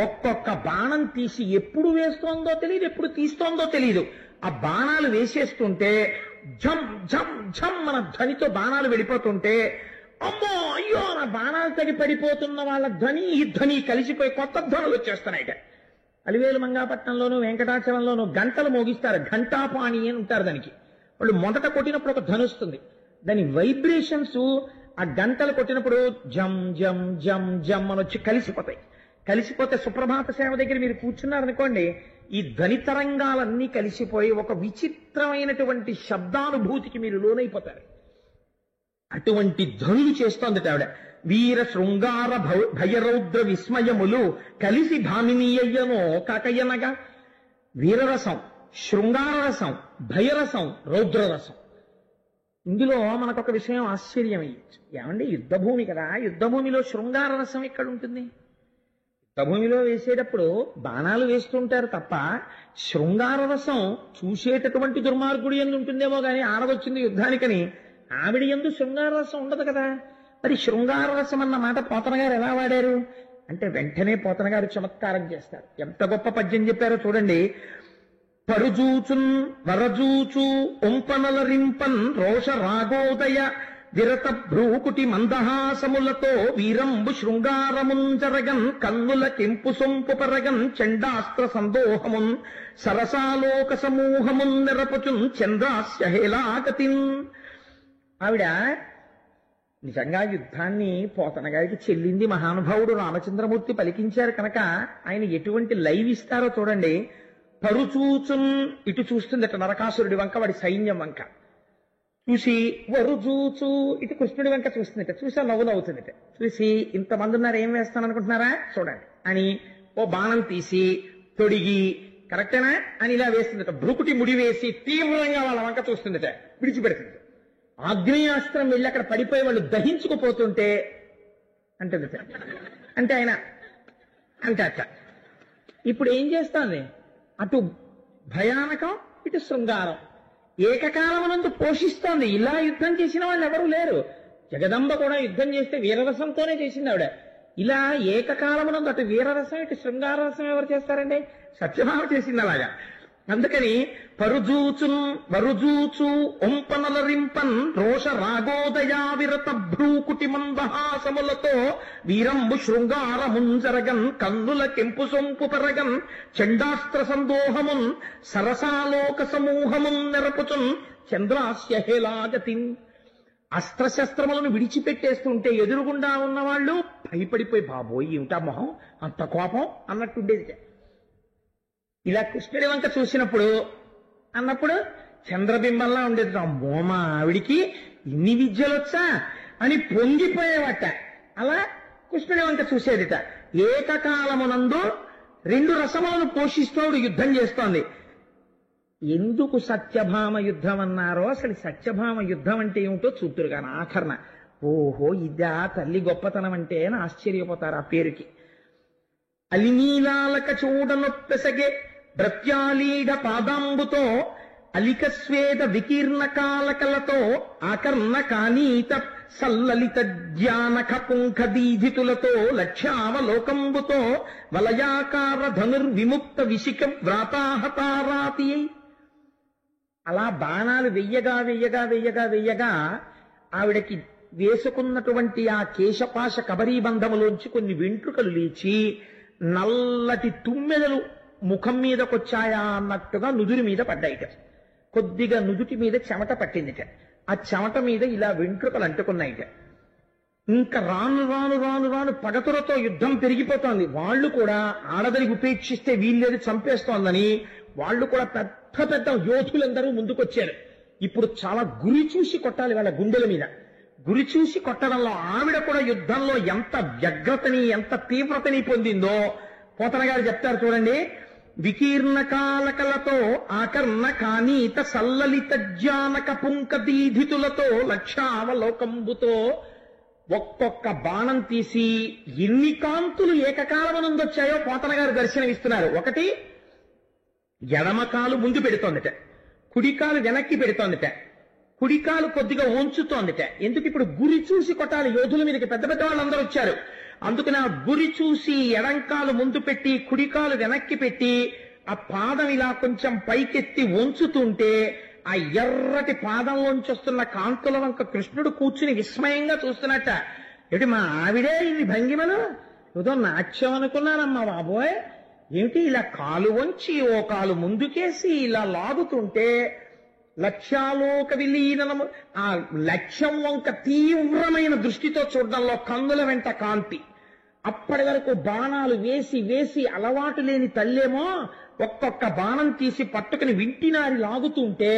ఒక్కొక్క బాణం తీసి ఎప్పుడు వేస్తోందో తెలియదు, ఎప్పుడు తీస్తోందో తెలియదు. ఆ బాణాలు వేసేస్తుంటే ఝం ఝం ఝం మన ధ్వనితో బాణాలు వెళ్ళిపోతుంటే, అమ్మో అయ్యో నా బాణాలు తగి పడిపోతున్న వాళ్ళ ధ్వని ఈ ధ్వని కలిసిపోయి కొత్త ధ్వనులు వచ్చేస్తున్నాయిట. అలివేలు మంగాపట్నంలోనూ వెంకటాచలంలోనూ గంటలు మోగిస్తారు, ఘంటాపాణి అని ఉంటారు దానికి. వాళ్ళు మొదట కొట్టినప్పుడు ఒక ధ్వని వస్తుంది, దాని వైబ్రేషన్స్ ఆ గంటలు కొట్టినప్పుడు జం జం జం జం అని వచ్చి కలిసిపోతాయి. కలిసిపోతే సుప్రభాత సేవ దగ్గర మీరు కూర్చున్నారనుకోండి, ఈ ధ్వని తరంగాలన్నీ కలిసిపోయి ఒక విచిత్రమైనటువంటి శబ్దానుభూతికి మీరు లోనైపోతారు. అటువంటి ధ్వనులు చేస్తోందట ఆవిడ. వీర శృంగార భయరౌద్ర విస్మయములు కలిసి భామినీయయ్యనో కాకయ్యనగా. వీరరసం, శృంగారరసం, భయరసం, రౌద్రరసం. ఇందులో మనకొక విషయం ఆశ్చర్యమయ్యచ్చు. ఏమండి యుద్ధభూమి కదా, యుద్ధభూమిలో శృంగార రసం ఎక్కడ ఉంటుంది? యుద్ధభూమిలో వేసేటప్పుడు బాణాలు వేస్తుంటారు తప్ప శృంగార రసం చూసేటటువంటి దుర్మార్గుడి యందు ఉంటుందేమో గాని ఆడవచ్చింది యుద్ధానికని ఆవిడ యందు శృంగార రసం ఉండదు కదా. మరి శృంగార రసం అన్న మాట పోతన గారు ఎలా వాడారు అంటే వెంటనే పోతన గారు చమత్కారం చేస్తారు. ఎంత గొప్ప పద్యం చెప్పారో చూడండి. పరుజూచున్ వరజూచు ఒంపనలరింపన్ రోష రాగోదయ విరత భ్రూకుటి మందహాసములతో వీరంబు శృంగారముంజరగన్ కన్నుల కెంపు సొంపు పరగన్ చండాస్త్ర సందోహమున్ సరసాలోక సమూహమున్ నెరపచున్ చంద్రాస్య హేలాగతిన్. ఆవిడ నిజంగా యుద్ధాన్ని పోతన గారికి చెల్లింది మహానుభావుడు రామచంద్రమూర్తి పలికించారు కనుక ఆయన ఎటువంటి లైవ్ ఇస్తారో చూడండి. పరుచూచున్ ఇటు చూస్తుందట నరకాసురుడి వంక, వాడి సైన్యం వంక చూసి, వరుజూచు ఇటు కృష్ణుడి వంక చూస్తుందట, చూసా నవ్వు నవ్వుతుందట. చూసి ఇంతమంది ఉన్నారు ఏం వేస్తాను అనుకుంటున్నారా చూడండి అని ఓ బాణం తీసి తొడిగి కరెక్టేనా అని ఇలా వేస్తుందట. భ్రుకుటి ముడి వేసి తీవ్రంగా వాళ్ళ వంక చూస్తుందట, విడిచిపెడుతుంది. ఆగ్నేయాస్త్రం వెళ్ళి అక్కడ పడిపోయి వాళ్ళు దహించుకుపోతుంటే అంటుందట. అంటే ఆయన అంటే అట్ట. ఇప్పుడు ఏం చేస్తోంది? అటు భయానకం, ఇటు శృంగారం ఏకకాలమునందు పోషిస్తోంది. ఇలా యుద్ధం చేసిన వాళ్ళు ఎవరు లేరు. జగదంబ కూడా యుద్ధం చేస్తే వీరరసంతోనే చేసింది ఆవిడ. ఇలా ఏకకాలమునందు అటు వీరరసం ఇటు శృంగారరసం ఎవరు చేస్తారండి? సత్యభామ చేసింది అలాగా. అందుకని పరుజూచున్ వరుజూచు ఒంపనలరింపన్ రోష రాగోదయా విరత భ్రూకుటి మందహాసములతో వీరంబు శృంగారముంజరగన్ కన్నుల కెంపు సొంపు పెరగన్ చండాస్త్ర సందోహమున్ సరసాలోక సమూహమున్ నెరపుచున్ చంద్రాస్య హేలాగతిన్. అస్త్రశస్త్రములను విడిచిపెట్టేస్తుంటే ఎదురుగుండా ఉన్నవాళ్ళు భయపడిపోయి బాబోయ్ ఏమిటా మొహం అంత కోపం అన్నట్టుండేది. ఇలా కృష్ణుడి వంక చూసినప్పుడు అన్నప్పుడు చంద్రబింబంలా ఉండేది. అమ్మో మా ఆవిడికి ఇన్ని విద్యలొచ్చా అని పొంగిపోయేవట. అలా కృష్ణుడి వంక చూసేదిట. ఏకకాలమునందు రెండు రసములను పోషిస్తూ యుద్ధం చేస్తోంది. ఎందుకు సత్యభామ యుద్ధం అన్నారో, అసలు సత్యభామ యుద్ధం అంటే ఏమిటో చూతురు కానీ ఆఖరణ ఓహో ఇదా తల్లి గొప్పతనం అంటే అని ఆశ్చర్యపోతారు ఆ పేరుకి. అలినీలాలక చూడనొప్పెసగే భృత్యాలీఢ పాదాంబుతో అలిక స్వేద వికీర్ణ కాలకలతో ఆకర్ణ కానీత సల్లలిత జ్ఞానక పుంఖ దీధితులతో లక్ష్యావలోకంబుతో వలయాకార ధనుర్విముక్త విశిక వ్రాతాహతారాతి. అలా బాణాలు వెయ్యగా వెయ్యగా వెయ్యగా వెయ్యగా ఆవిడకి వేసుకున్నటువంటి ఆ కేశపాశ కబరీబంధములోంచి కొన్ని వెంట్రుకలు లేచి నల్లటి తుమ్మెదలు ముఖం మీదకొచ్చాయా అన్నట్టుగా నుదురి మీద పడ్డాయిట. కొద్దిగా నుదుటి మీద చెమట పట్టిందిట. ఆ చెమట మీద ఇలా వెంట్రుకలు అంటుకున్నాయిట. ఇంకా రాను రాను రాను రాను పగతులతో యుద్ధం పెరిగిపోతోంది. వాళ్ళు కూడా ఆడదని ఉపేక్షిస్తే వీళ్ళేది చంపేస్తోందని వాళ్ళు కూడా పెద్ద పెద్ద యోధులందరూ ముందుకొచ్చారు. ఇప్పుడు చాలా గురి చూసి కొట్టాలి వాళ్ళ గుండెల మీద. గురి చూసి కొట్టడంలో ఆవిడ కూడా యుద్ధంలో ఎంత వ్యగ్రతని ఎంత తీవ్రతని పొందిందో పోతన గారు చెప్తారు చూడండి. వికీర్ణ కాలకలతో ఆకర్ణ కానీత సల్లలిత జానక పుంక దీధితులతో లక్షావలోకంబుతో ఒక్కొక్క బాణం తీసి ఎన్ని కాంతులు ఏకకాలమనందొచ్చాయో పోతన గారు దర్శనమిస్తున్నారు. ఒకటి ఎడమకాలు ముందు పెడుతోందిట, కుడికాలు వెనక్కి పెడుతోందిట, కుడికాలు కొద్దిగా ఉంచుతోందిట. ఎందుకు? ఇప్పుడు గురి చూసి కొట్టాలి యోధుల మీదకి. పెద్ద పెద్ద వాళ్ళందరూ వచ్చారు. అందుకని ఆ గురి చూసి ఎడంకాలు ముందు పెట్టి కుడికాలు వెనక్కి పెట్టి ఆ పాదం ఇలా కొంచెం పైకెత్తి ఉంచుతుంటే ఆ ఎర్రటి పాదంలోంచి వస్తున్న కాంతుల వంక కృష్ణుడు కూర్చుని విస్మయంగా చూస్తున్నట్ట. ఏమిటి మా ఆవిడే ఇన్ని భంగిమలు? ఏదో నాట్యం అనుకున్నానమ్మా బాబోయ్. ఏమిటి ఇలా కాలు వంచి ఓ కాలు ముందుకేసి ఇలా లాగుతుంటే లక్ష్యాలోక విలీనము, ఆ లక్ష్యం వంక తీవ్రమైన దృష్టితో చూడడంలో కన్నుల వెంట కాంతి. అప్పటి వరకు బాణాలు వేసి వేసి అలవాటు లేని తల్లేమో ఒక్కొక్క బాణం తీసి పట్టుకుని వింటినారి లాగుతుంటే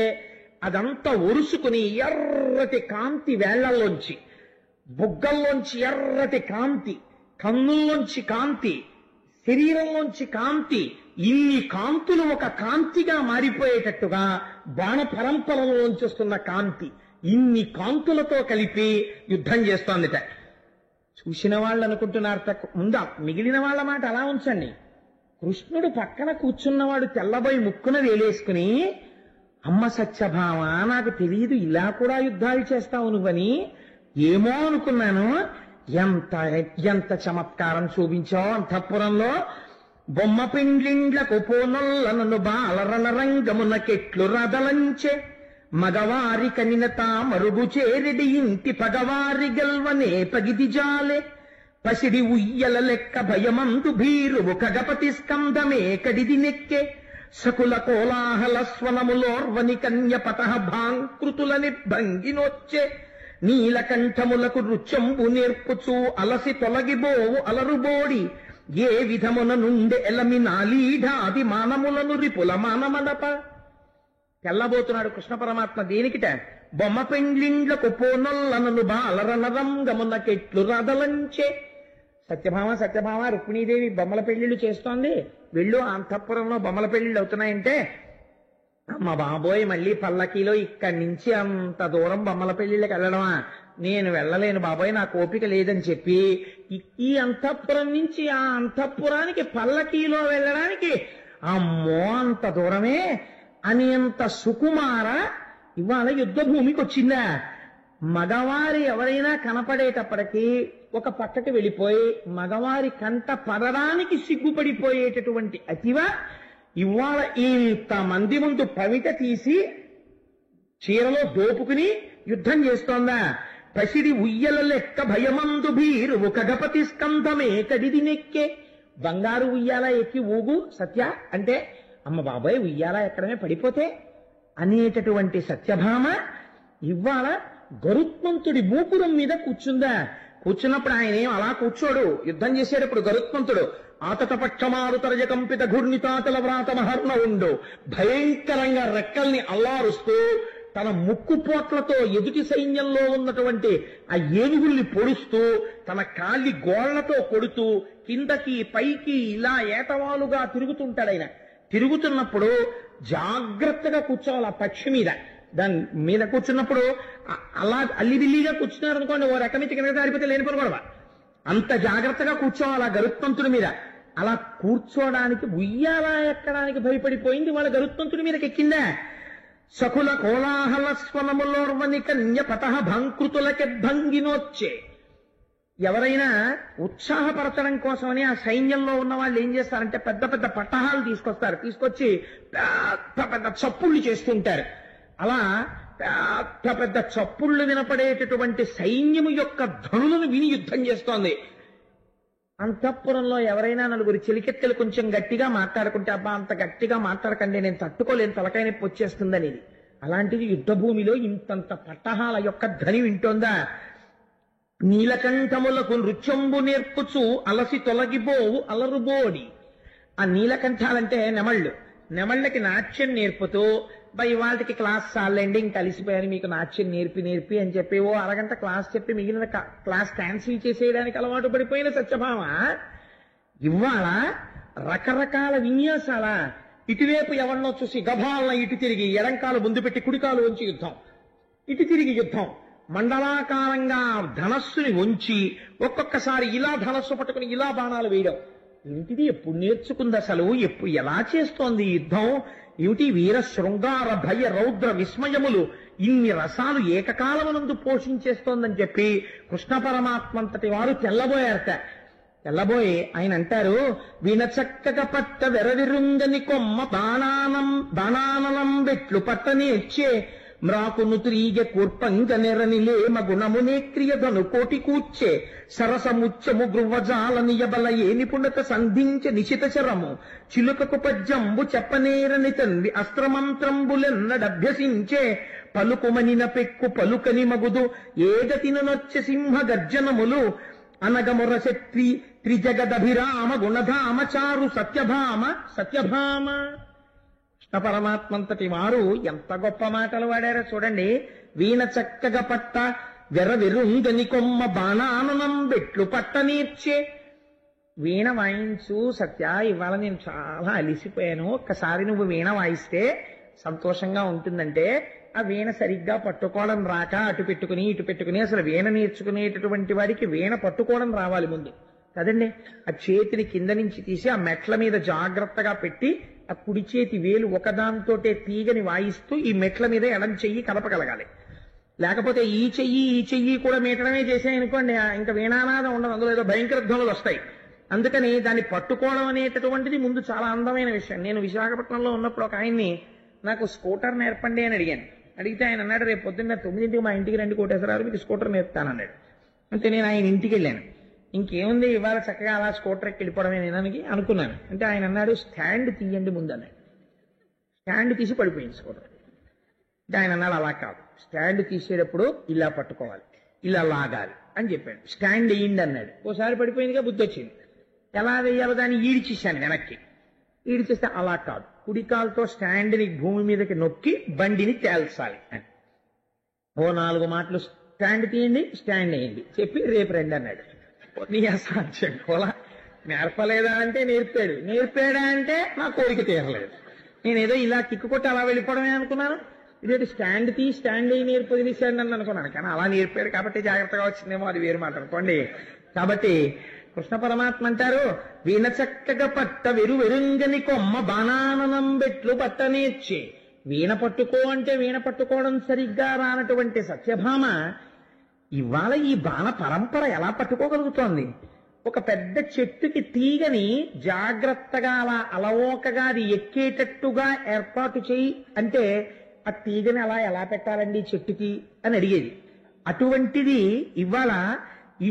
అదంతా ఒరుసుకుని ఎర్రటి కాంతి వేళ్లల్లోంచి, బుగ్గల్లోంచి ఎర్రటి కాంతి, కన్నుల్లోంచి కాంతి, శరీరంలోంచి కాంతి, ఇన్ని కాంతులు ఒక కాంతిగా మారిపోయేటట్టుగా బాణ పరంపరలోంచి వస్తున్న కాంతి, ఇన్ని కాంతులతో కలిపి యుద్ధం చేస్తోందిట. చూసిన వాళ్ళు అనుకుంటున్నారు ముందా మిగిలిన వాళ్ళ మాట అలా ఉంచండి. కృష్ణుడు పక్కన కూర్చున్నవాడు తెల్లబోయి ముక్కున వేలేసుకుని, అమ్మ సత్యభామ నాకు తెలియదు ఇలా కూడా యుద్ధాలు చేస్తావు నువ్వని, ఏమో అనుకున్నాను. ఎంత ఎంత చమత్కారం చూపించావు అంతఃపురంలో. బొమ్మ పిండ్లిండ్లకు పోనొల్లనను బాలరణ రంగమునకెట్లు రదలంచే మగవారి కనినత మరుగు చేరెడి ఇంటి పగవారి గెల్వనే పగిది జాలే పసిడి ఉయ్యల లెక్క భయమందు భీరువు కగపతి స్కందమే కడిది నెక్కే సకుల కోలాహల స్వనములోర్వని కన్య పతః భాంకృతుల నిర్భంగినొచ్చే నీలకంఠములకు రుచంబు నేర్పుచూ అలసి తొలగిబోవు అలరుబోడి ఏ విధమున నుండి ఎలమి నాలీఢాది మానములను రిపుల మానమనప. తెల్లబోతున్నాడు కృష్ణ పరమాత్మ దేనికిట? బొమ్మ పెండ్లిండ్లకు పోనొల్లనను బాలరణరంగమునకెట్లు రదలంచే. సత్యభామ సత్యభామ రుక్మిణీదేవి బొమ్మల పెళ్లిళ్ళు చేస్తోంది, వెళ్ళు అంతఃపురంలో బొమ్మల పెళ్లిళ్ళు అవుతున్నాయంటే, అమ్మ బాబోయ్ మళ్ళీ పల్లకీలో ఇక్కడి నుంచి అంత దూరం బొమ్మల పెళ్లిళ్ళకి వెళ్ళడమా, నేను వెళ్ళలేను బాబోయ్ నాకు ఓపిక లేదని చెప్పి ఈ అంతఃపురం నుంచి ఆ అంతఃపురానికి పల్లకీలో వెళ్ళడానికి అమ్మో అంత దూరమే అని అంత సుకుమార ఇవాళ యుద్ధ భూమికి వచ్చిందా? మగవారి ఎవరైనా కనపడేటప్పటికీ ఒక పక్కకి వెళ్ళిపోయి మగవారి కంట పడడానికి సిగ్గుపడిపోయేటటువంటి అతివ ఇవాళ ఇంతమంది ముందు పవిట తీసి చీరలో దోపుకుని యుద్ధం చేస్తోందా? పసిడి ఉయ్యల లెక్క భయమందు భీరువు కగపతి స్కంధమే కడిది నెక్కే. బంగారు ఉయ్యాల ఎక్కి ఊగు సత్య అంటే అమ్మ బాబాయ్ ఉయ్యాల ఎక్కడమే పడిపోతే అనేటటువంటి సత్యభామ ఇవాళ గరుత్మంతుడి మూపురం మీద కూర్చుందా? కూర్చున్నప్పుడు ఆయన ఏం అలా కూర్చోడు, యుద్ధం చేసేటప్పుడు గరుత్మంతుడు ఆతటపక్షమారు తరజ కంపిత ఘూర్ణితాతల వ్రాత మహర్ణ ఉండు భయంకరంగా రెక్కల్ని అల్లారుస్తూ తన ముక్కుపోట్లతో ఎదుటి సైన్యంలో ఉన్నటువంటి ఆ ఏనుగుల్ని పొడుస్తూ తన కాలి గోళ్లతో కొడుతూ కిందకి పైకి ఇలా ఏటవాలుగా తిరుగుతుంటాడాయన. తిరుగుతున్నప్పుడు జాగ్రత్తగా కూర్చోవాలి ఆ పక్షి మీద. దాని మీద కూర్చున్నప్పుడు అలా అల్లిదిల్లిగా కూర్చున్నారనుకోండి ఓ రకం నుంచి కింద దారిపోతే లేనిపోను కూడా అంత జాగ్రత్తగా కూర్చోవాలి ఆ గరుత్మంతుడి మీద. అలా కూర్చోడానికి ఉయ్యాలా ఎక్కడానికి భయపడిపోయింది వాళ్ళ గరుత్మంతుడి మీదకి ఎక్కిందా? సకుల కోలాహల స్వనములోర్వని కన్య పతః భాంకృతులకెద్భంగినొచ్చే. ఎవరైనా ఉత్సాహపరచడం కోసమని ఆ సైన్యంలో ఉన్న వాళ్ళు ఏం చేస్తారంటే పెద్ద పెద్ద పట్టహాలు తీసుకొస్తారు, తీసుకొచ్చి పెద్ద పెద్ద చప్పుళ్ళు చేస్తుంటారు. అలా పెద్ద పెద్ద చప్పుళ్ళు వినపడేటటువంటి సైన్యము యొక్క ధ్వనులను విని యుద్ధం చేస్తోంది. అంతఃపురంలో ఎవరైనా నలుగురు చెలికెత్తెలు కొంచెం గట్టిగా మాట్లాడుకుంటే అబ్బా అంత గట్టిగా మాట్లాడకండి నేను తట్టుకోలేను తలకాయ నొప్పి వచ్చేస్తుందని. అలాంటిది యుద్ధ భూమిలో ఇంతంత పట్టహాల యొక్క ధ్వని వింటోందా? నీలకంఠములకు నృత్యంబు నేర్పుచు అలసి తొలగిపోవు అలరుబోడి. ఆ నీలకంఠాలంటే నెమళ్ళు. నెమళ్ళకి నాట్యం నేర్పుతూ ఇవాళకి క్లాస్ చాలండి ఇంక కలిసిపోయారు మీకు నాట్యం నేర్పి అని చెప్పి ఓ అరగంట క్లాస్ చెప్పి మిగిలిన క్లాస్ క్యాన్సిల్ చేసేయడానికి అలవాటు పడిపోయిన సత్యభామ ఇవాళ రకరకాల విన్యాసాల ఇటువైపు ఎవరినో చూసి గభాలన ఇటు తిరిగి ఎడంకాలు ముందు పెట్టి కుడికాలు వంచి యుద్ధం, ఇటు తిరిగి యుద్ధం, మండలాకారంగా ధనస్సుని వంచి ఒక్కొక్కసారి ఇలా ధనస్సు పట్టుకుని ఇలా బాణాలు వేయడం. ఏమిటిది? ఎప్పుడు నేర్చుకుంది అసలు? ఎప్పుడు ఎలా చేస్తోంది యుద్ధం? ఏమిటి వీర శృంగార భయ రౌద్ర విస్మయములు ఇన్ని రసాలు ఏకకాలమునందు పోషించేస్తోందని చెప్పి కృష్ణ పరమాత్మంతటి వారు తెల్లబోయారట. తెల్లబోయి ఆయన అంటారు, వీణ చక్కగా పట్ట వెరవిరుంగని కొమ్మ బాణానలం బెట్లు పట్టనేర్చే మ్రాకును త్రీగ కూర్పంగ నెరనిలేమ గుణమునే క్రియధను కోటి కూర్చే సరసముచ్చము గృవజాల నియబల ఏ నిపుణత సంధించ నిశిత చరము చిలుకకు పద్యంబు చెప్పనేరని తన్వి అస్త్రమంత్రంబులెన్నడభ్యసించే పలుకుమనిన పెక్కు పలుకని మగుదు ఏగతినొచ్చ సింహ గర్జనములు అనగముర శక్తి త్రిజగదభిరామ గుణధామ చారు సత్యభామ. కృష్ణ పరమాత్మంతటి వారు ఎంత గొప్ప మాటలు వాడారో చూడండి. వీణ చక్కగా పట్ట వెరవిరుంగని కొమ్మ బాణాననం బెట్లు పట్ట నేర్చే. వీణ వాయించు సత్య, ఇవాళ నేను చాలా అలిసిపోయాను, ఒక్కసారి నువ్వు వీణ వాయిస్తే సంతోషంగా ఉంటుందంటే ఆ వీణ సరిగ్గా పట్టుకోవడం రాక అటు పెట్టుకుని ఇటు పెట్టుకుని అసలు వీణ నేర్చుకునేటటువంటి వాడికి వీణ పట్టుకోవడం రావాలి ముందు కదండి. ఆ చేతిని కింద నుంచి తీసి ఆ మెట్ల మీద జాగ్రత్తగా పెట్టి ఆ కుడి చేతి వేలు ఒకదాంతోటే తీగని వాయిస్తూ ఈ మెట్ల మీద ఎడం చెయ్యి కలపగలగాలి. లేకపోతే ఈ చెయ్యి కూడా మీటడమే చేసాయనుకోండి ఇంకా వీణానాదం ఉండదు, అందులో ఏదో భయంకర ధ్వనులు వస్తాయి. అందుకని దాన్ని పట్టుకోవడం అనేటటువంటిది ముందు చాలా అందమైన విషయం. నేను విశాఖపట్నంలో ఉన్నప్పుడు ఒక ఆయన్ని నాకు స్కూటర్ నేర్పండి అని అడిగితే ఆయన అన్నాడు, రేపు పొద్దున్న 9ంటికి మా ఇంటికి రండి కోటేశ్వరరావు మీకు స్కూటర్ నేర్పుతానన్నాడు. అంటే నేను ఆయన ఇంటికి వెళ్ళాను. ఇంకేముంది ఇవాళ చక్కగా అలా స్కూటర్ ఎక్కి వెళ్ళిపోవడమే నేనకి అనుకున్నాను. అంటే ఆయన అన్నాడు, స్టాండ్ తీయండి ముందు అన్నాడు. స్టాండ్ తీసి పడిపోయింది స్కూటర్. అంటే ఆయన అన్నాడు, అలా కాదు, స్టాండ్ తీసేటప్పుడు ఇలా పట్టుకోవాలి, ఇలా లాగాలి అని చెప్పాడు. స్టాండ్ వేయండి అన్నాడు. ఓసారి పడిపోయిందిగా బుద్ధి వచ్చింది. ఎలా వేయాలో దాన్ని ఈడ్చేశాను వెనక్కి. ఈడ్చేస్తే అలా కాదు, కుడికాలతో స్టాండ్ని భూమి మీదకి నొక్కి బండిని తేల్చాలి అని. ఓ 4 మాటలు స్టాండ్ తీయండి స్టాండ్ వేయండి చెప్పి రేపు రండి అన్నాడు. నీ అసాధ్యం కోలా. నేర్పలేదా అంటే నేర్పాడా అంటే నా కోరిక తీరలేదు. నేనేదో ఇలా కిక్కు కొట్టి అలా వెళ్ళిపోవడమే అనుకున్నాను. ఇదేంటి స్టాండ్ స్టాండ్ అయ్యి నేర్పదిలిసాడు అని అనుకున్నాను. కానీ అలా నేర్పాడు కాబట్టి జాగ్రత్తగా వచ్చిందేమో, అది వేరు మాట అనుకోండి. కాబట్టి కృష్ణ పరమాత్మ అంటారు, వీణ చక్కగా పట్ట వెరుంగని కొమ్మ బాణాననం బెట్లు పట్టనేర్చే. వీణ పట్టుకో అంటే వీణ పట్టుకోవడం సరిగ్గా రానటువంటి సత్యభామ ఇవాళ ఈ బాణ పరంపర ఎలా పట్టుకోగలుగుతోంది? ఒక పెద్ద చెట్టుకి తీగని జాగ్రత్తగా అలా అలవోకగా అది ఎక్కేటట్టుగా ఏర్పాటు చేయి అంటే ఆ తీగని అలా ఎలా పెట్టాలండి చెట్టుకి అని అడిగేది. అటువంటిది ఇవాళ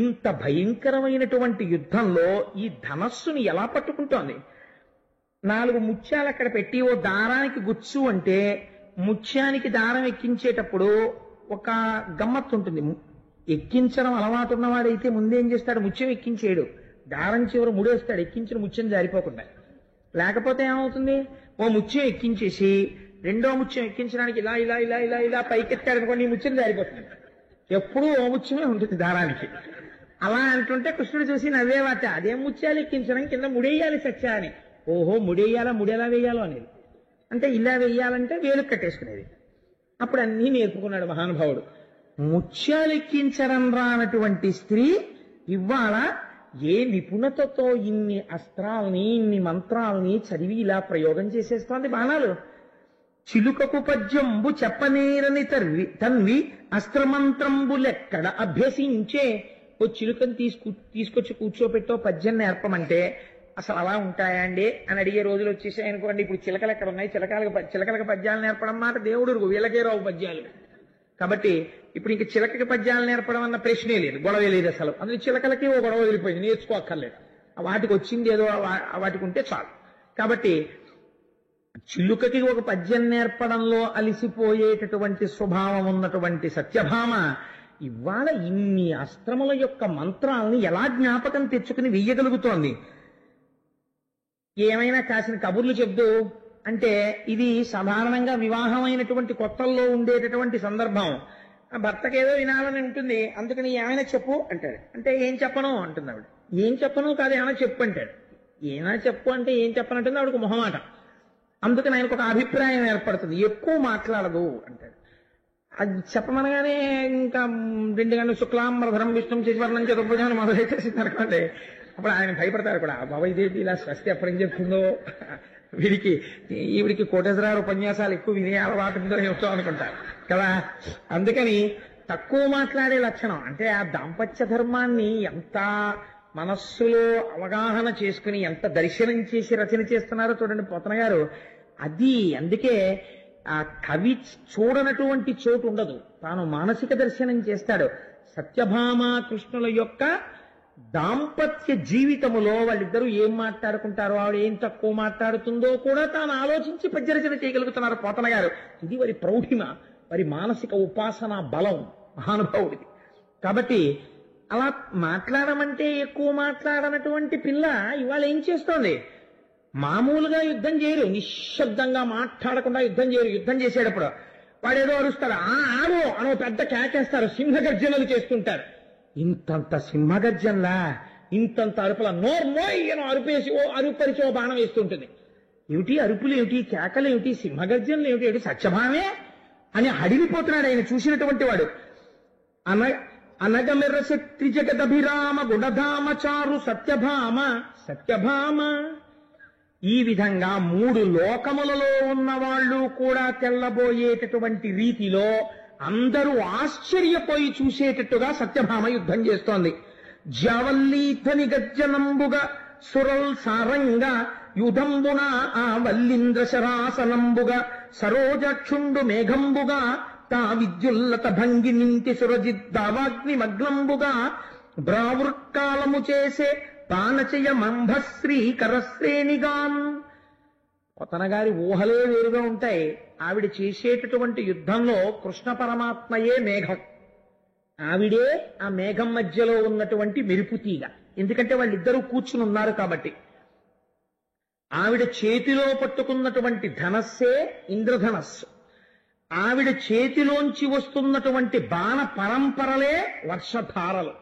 ఇంత భయంకరమైనటువంటి యుద్ధంలో ఈ ధనస్సుని ఎలా పట్టుకుంటోంది? 4 ముత్యాలు అక్కడ పెట్టి ఓ దారానికి గుచ్చు అంటే ముత్యానికి దారం ఎక్కించేటప్పుడు ఒక గమ్మత్తు ఉంటుంది. ఎక్కించడం అలవాటు ఉన్నవాడైతే ముందేం చేస్తాడు, ముత్యం ఎక్కించేయడు, దారం చివర ముడేస్తాడు ఎక్కించిన ముత్యం జారిపోకుండా. లేకపోతే ఏమవుతుంది, ఓ ముత్యం ఎక్కించేసి రెండో ముత్యం ఎక్కించడానికి ఇలా ఇలా ఇలా ఇలా ఇలా పైకెత్తాడు అనుకోండి, ఈ ముత్యం జారిపోతుంది. ఎప్పుడూ ఓ ముత్యమే ఉంటుంది దారానికి. అలా అంటుంటే కృష్ణుడు చూసి నవ్వేవాట, అదేం ముత్యాలు ఎక్కించడం కింద ముడేయాలి సత్య అని. ఓహో ముడేయాలా, ముడేలా వేయాలో అనేది. అంటే ఇలా వేయాలంటే వేలు కట్టేసుకునేది. అప్పుడు అన్నీ నేర్పుకున్నాడు మహానుభావుడు. ముత్యాలెక్కించడం రానటువంటి స్త్రీ ఇవాళ ఏ నిపుణతతో ఇన్ని అస్త్రాలని ఇన్ని మంత్రాలని చదివి ఇలా ప్రయోగం చేసేస్తోంది బాణాలు. చిలుకకు పద్యంబు చెప్పనేరని తన్వి అస్త్రమంత్రంబులెక్కడ అభ్యసించే. ఓ చిలుకని తీసుకొచ్చి కూర్చోపెట్టో పద్యం నేర్పమంటే అసలు అలా ఉంటాయా అండి అని అడిగే రోజులు వచ్చేసాయి అనుకోండి. ఇప్పుడు చిలకలు ఎక్కడ ఉన్నాయి, చిలకలకు పద్యాలు నేర్పడం మాట దేవుడు వీళ్ళకే రావు పద్యాలు. కాబట్టి ఇప్పుడు ఇంక చిలకకి పద్యాలు నేర్పడం అన్న ప్రశ్నే లేదు, గొడవే లేదు అసలు. అందులో చిలకలకి ఓ గొడవ వెళ్ళిపోయింది, నేర్చుకోక్కర్లేదు. వాటికి వచ్చింది ఏదో వాటికి ఉంటే చాలు. కాబట్టి చిలుకకి ఒక పద్యం నేర్పడంలో అలిసిపోయేటటువంటి స్వభావం ఉన్నటువంటి సత్యభామ ఇవాళ ఇన్ని అస్త్రముల యొక్క మంత్రాలను ఎలా జ్ఞాపకం తెచ్చుకుని వెయ్యగలుగుతోంది? ఏమైనా కాసిన కబుర్లు చెప్తూ అంటే ఇది సాధారణంగా వివాహమైనటువంటి కొత్తల్లో ఉండేటటువంటి సందర్భం. ఆ భర్తకి ఏదో వినాలని ఉంటుంది, అందుకని ఏమైనా చెప్పు అంటాడు. అంటే ఏం చెప్పను అంటుంది ఆవిడ. ఏం చెప్పను కాదు, ఏమైనా చెప్పు అంటాడు. ఏమైనా చెప్పు అంటే ఏం చెప్పనంటుంది ఆవిడకు మొహమాట. అందుకని ఆయనకు ఒక అభిప్రాయం ఏర్పడుతుంది, ఎక్కువ మాట్లాడదు అంటాడు. అది చెప్పమనగానే ఇంకా 2 గంటలు శుక్లాంబరధరం విష్ణుం శశివర్ణం చతుర్భుజాన్ని మొదలైతేసింది అనుకోండి, అప్పుడు ఆయన భయపడతారు కూడా. బాబా ఇదేంటి ఇలా స్వస్తి ఎప్పటికి చెప్తుందో, ఈవిడికి కోటేశ్వరరావు ఉపన్యాసాలు ఎక్కువ వినే అలవాటు ఉందో చెప్తాం అనుకుంటారు కదా. అందుకని తక్కువ మాట్లాడే లక్షణం అంటే ఆ దాంపత్య ధర్మాన్ని ఎంత మనస్సులో అవగాహన చేసుకుని ఎంత దర్శనం చేసి రచన చేస్తున్నారో చూడండి పోతన గారు. అది అందుకే ఆ కవి చూడనటువంటి చోటు ఉండదు, తాను మానసిక దర్శనం చేస్తాడు. సత్యభామ కృష్ణుల యొక్క దాంపత్య జీవితములో వాళ్ళిద్దరూ ఏం మాట్లాడుకుంటారో, ఆవిడ ఏం తక్కువ మాట్లాడుతుందో కూడా తాను ఆలోచించి పద్యరచన చేయగలుగుతున్నారు పోతన గారు. ఇది వారి ప్రౌఢిమ, వారి మానసిక ఉపాసన బలం మహానుభావుడిది. కాబట్టి అలా మాట్లాడమంటే ఎక్కువ మాట్లాడనటువంటి పిల్ల ఇవాళ ఏం చేస్తోంది? మామూలుగా యుద్ధం చేయరు, నిశ్శబ్దంగా మాట్లాడకుండా యుద్ధం చేయరు. యుద్ధం చేసేటప్పుడు వాడేదో అరుస్తాడు, ఆడు అనో పెద్ద కేకేస్తారు, సింహగర్జనలు చేస్తుంటారు. ఇంతంత సింహగర్జనలా, ఇంతంత అరుపుల నోర్మోయ్ అని అరుపేసి అరుపరిచి బాణం వేస్తుంటుంది. ఏమిటి అరుపులు ఏమిటి, కేకలు ఏమిటి, సింహగర్జనలు ఏమిటి, ఏమిటి సత్యభామే అని అడిగిపోతున్నాడు ఆయన చూసినటువంటి వాడు. అనగమెర్రసె త్రిజగదభిరామ గుణధామ చారు సత్యభామ సత్యభామ. ఈ విధంగా 3 లోకములలో ఉన్న వాళ్ళు కూడా తెల్లబోయేటటువంటి రీతిలో అందరూ ఆశ్చర్యపోయి చూసేటట్టుగా సత్యభామ యుద్ధం చేస్తోంది. జావల్లీధని గర్జనంబుగా సురల్ సారంగా యుధంబున ఆ వల్లింద్ర శరాసనంబుగా సరోజక్షుండు మేఘంబుగా తా విద్యుల్లత భంగి నింటి సురజిద్దావాగ్ని మగ్నంబుగా బ్రావృత్కాలము చేసే పానచయ మంభశ్రీ కరశ్రేణిగాన్. పోతన గారి ఊహలే వేరుగా ఉంటాయి. ఆవిడ చేసేటటువంటి యుద్ధంలో కృష్ణ పరమాత్మయే మేఘం, ఆవిడే ఆ మేఘం మధ్యలో ఉన్నటువంటి మెరుపుతీగ. ఎందుకంటే వాళ్ళిద్దరూ కూర్చుని ఉన్నారు కాబట్టి. ఆవిడ చేతిలో పట్టుకున్నటువంటి ధనస్సే ఇంద్రధనస్సు, ఆవిడ చేతిలోంచి వస్తున్నటువంటి బాణ పరంపరలే వర్షధారలు.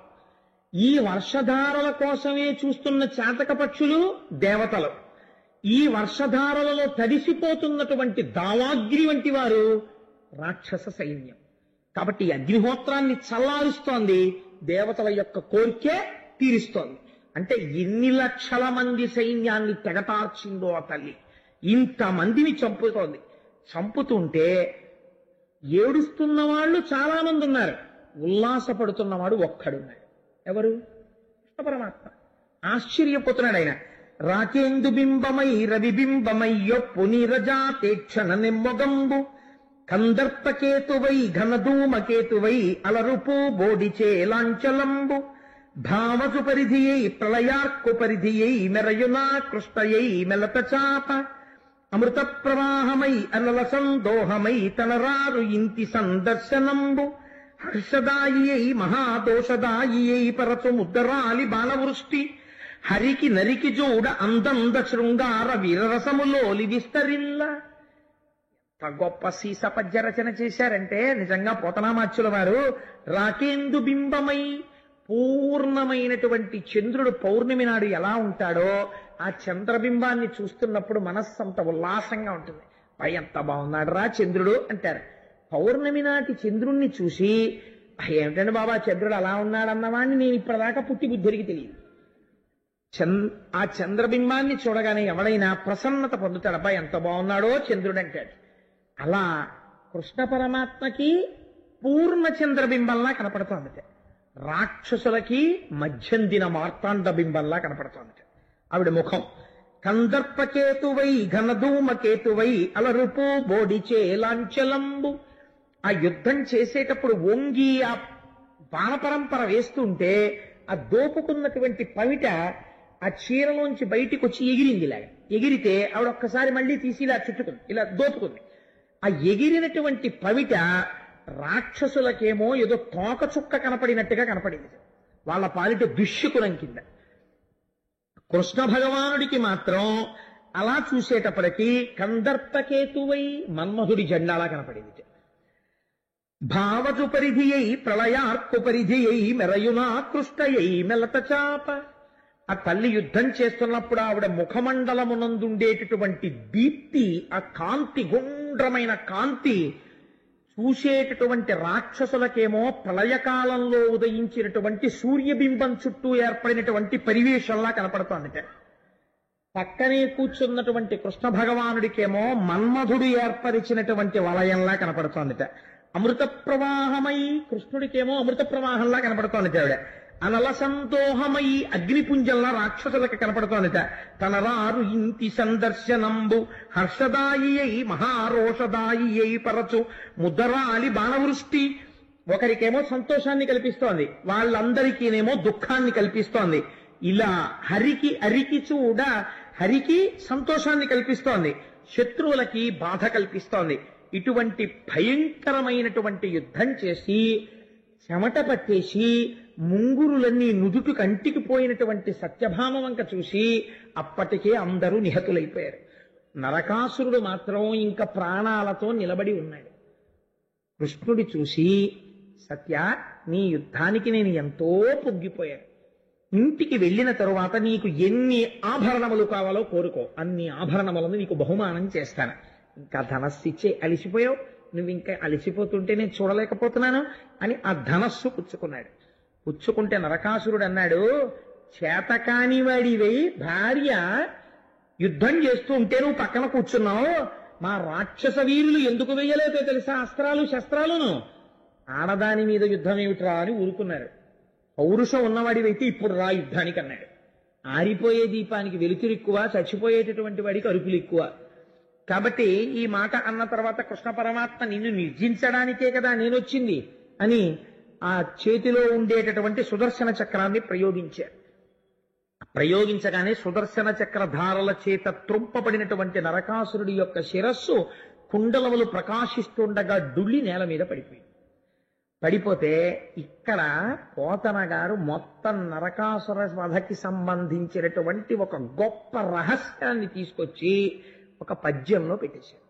ఈ వర్షధారల కోసమే చూస్తున్న చాతక పక్షులు దేవతలు. ఈ వర్షధారలలో తడిసిపోతున్నటువంటి దావాగ్ని వంటి వారు రాక్షస సైన్యం. కాబట్టి అగ్నిహోత్రాన్ని చల్లారుస్తోంది, దేవతల యొక్క కోరికే తీరుస్తోంది. అంటే ఎన్ని లక్షల మంది సైన్యాన్ని తెగటార్చిందో ఆ తల్లి. ఇంతమందిని చంపుతోంది. చంపుతుంటే ఏడుస్తున్న వాళ్ళు చాలా మంది ఉన్నారు, ఉల్లాసపడుతున్నవాడు ఒక్కడున్నాడు. ఎవరు? కృష్ణ పరమాత్మ. ఆశ్చర్యపోతున్నాడు ఆయన. రాకేందు బింబమై రవిబింబమయ్యొప్పు నీరజాతేక్షణ నిమ్మొగంబు కందర్పకేతువై ఘనధూమకేతువై అలరుపు బోడిచే లాంచలంబు భావసు పరిధియై ప్రళయార్కు పరిధియై మెరయునా కృష్ణయై మెలత చాప అమృత ప్రవాహమై అనల సందోహమై తనరారు ఇంటి సందర్శనంబు హర్షదాయి మహాదోషదాయి పరచు ముద్దరాలి బాణవృష్టి హరికి నరికి జోడ అందంద శృంగార వీరరసములోలి విస్తరిల్ల. గొప్ప సీస పద్య రచన చేశారంటే నిజంగా పోతనామాచ్యుల వారు. రాకేందు బింబమై, పూర్ణమైనటువంటి చంద్రుడు పౌర్ణమి నాడు ఎలా ఉంటాడో ఆ చంద్రబింబాన్ని చూస్తున్నప్పుడు మనస్సు అంత ఉల్లాసంగా ఉంటుంది. పై ఎంత బాగున్నాడు రా చంద్రుడు అంటారు. పౌర్ణమి నాటి చంద్రుణ్ణి చూసి ఏమిటండి బాబా చంద్రుడు అలా ఉన్నాడన్నవాడిని నేను ఇప్పటిదాకా పుట్టి బుద్ధికి తెలియదు. ఆ చంద్రబింబాన్ని చూడగానే ఎవడైనా ప్రసన్నత పొందుతాడు. అబ్బా ఎంత బాగున్నాడో చంద్రుడు అంటాడు. అలా కృష్ణ పరమాత్మకి పూర్ణ చంద్రబింబంలా కనపడుతోందట, రాక్షసులకి మధ్యందిన మార్తాండ బింబంలా కనపడుతోందట ఆవిడ ముఖం. కందర్పకేతువై ఘనధూమకేతువై అలరుపు బోడిచే లాంచలంబు. ఆ యుద్ధం చేసేటప్పుడు వంగి ఆ బాణపరంపర వేస్తుంటే ఆ దోపుకున్నటువంటి పవిట ఆ చీరలోంచి బయటికి వచ్చి ఎగిరింది. ఇలాగ ఎగిరితే ఆవిడ ఒక్కసారి మళ్ళీ తీసి ఇలా చుట్టుకుంది, ఇలా దోపుకుంది. ఆ ఎగిరినటువంటి పవిట రాక్షసులకేమో ఏదో తోక చుక్క కనపడినట్టుగా కనపడింది, వాళ్ళ పాలిట దుష్యకులం కింద. కృష్ణ భగవానుడికి మాత్రం అలా చూసేటప్పటికీ కందర్పకేతువై మన్మధుడి జెండాలా కనపడింది. భావజు పరిధియై ప్రళయార్కు పరిధియై మెరయునా కృష్ణయై మెలత చాప. ఆ తల్లి యుద్ధం చేస్తున్నప్పుడు ఆవిడ ముఖమండలమునందుండేటటువంటి దీప్తి, ఆ కాంతి, గుండ్రమైన కాంతి చూసేటటువంటి రాక్షసులకేమో ప్రళయకాలంలో ఉదయించినటువంటి సూర్యబింబం చుట్టూ ఏర్పడినటువంటి పరివేశంలా కనపడుతోందిట. పక్కనే కూర్చున్నటువంటి కృష్ణ భగవానుడికేమో మన్మధుడు ఏర్పరిచినటువంటి వలయంలా కనపడుతోందిట. అమృత ప్రవాహమై కృష్ణుడికేమో అమృత ప్రవాహంలా కనపడుతోందిట ఆవిడ. అనల సంతోహమై అగ్నిపుంజంలా రాక్షసులకు కనపడుతోందిట. తనరారు ఇంటి సందర్శనంబు హర్షదాయి అయి మహారోషదాయి అయి పరచు ముద్దరాలి బాణవృష్టి. ఒకరికేమో సంతోషాన్ని కల్పిస్తోంది, వాళ్ళందరికీనేమో దుఃఖాన్ని కల్పిస్తోంది. ఇలా అరికి చూడ హరికి సంతోషాన్ని కల్పిస్తోంది, శత్రువులకి బాధ కల్పిస్తోంది. ఇటువంటి భయంకరమైనటువంటి యుద్ధం చేసి చెమట పట్టేసి ముంగురులన్నీ నుదుటు కంటికి పోయినటువంటి సత్యభామ వంక చూసి అప్పటికే అందరూ నిహతులైపోయారు. నరకాసురుడు మాత్రం ఇంకా ప్రాణాలతో నిలబడి ఉన్నాడు. కృష్ణుడి చూసి, సత్య, నీ యుద్ధానికి నేను ఎంతో పొంగిపోయాను. ఇంటికి వెళ్ళిన తరువాత నీకు ఎన్ని ఆభరణములు కావాలో కోరుకో, అన్ని ఆభరణములను నీకు బహుమానం చేస్తాను. ఇంకా ధనస్సు ఇచ్చే, అలిసిపోయావు, నువ్వు ఇంకా అలిసిపోతుంటే నేను చూడలేకపోతున్నాను అని ఆ ధనస్సు పుచ్చుకున్నాడు. పుచ్చుకుంటే నరకాసురుడు అన్నాడు, చేతకాని వాడివై భార్య యుద్ధం చేస్తూ ఉంటే నువ్వు పక్కన కూర్చున్నావు, మా రాక్షస వీరులు ఎందుకు వెయ్యలేదో తెలుసా అస్త్రాలు శస్త్రాలను, ఆడదాని మీద యుద్ధం ఏమిట్రా అని ఊరుకున్నారు. పౌరుషం ఉన్నవాడివైతే ఇప్పుడు రా యుద్ధానికి అన్నాడు. ఆరిపోయే దీపానికి వెలుతురు ఎక్కువ, చచ్చిపోయేటటువంటి వాడికి అరుపులు ఎక్కువ. కాబట్టి ఈ మాట అన్న తర్వాత కృష్ణ పరమాత్మ నిన్ను నిర్జించడానికే కదా నేనొచ్చింది అని ఆ చేతిలో ఉండేటటువంటి సుదర్శన చక్రాన్ని ప్రయోగించారు. ప్రయోగించగానే సుదర్శన చక్రధారల చేత త్రొంపబడినటువంటి నరకాసురుడి యొక్క శిరస్సు కుండలములు ప్రకాశిస్తుండగా డుళ్ళి నేల మీద పడిపోయింది. పడిపోతే ఇక్కడ పోతన గారు మొత్తం నరకాసుర వధకి సంబంధించినటువంటి ఒక గొప్ప రహస్యాన్ని తీసుకొచ్చి ఒక పద్యంలో పెట్టేశారు.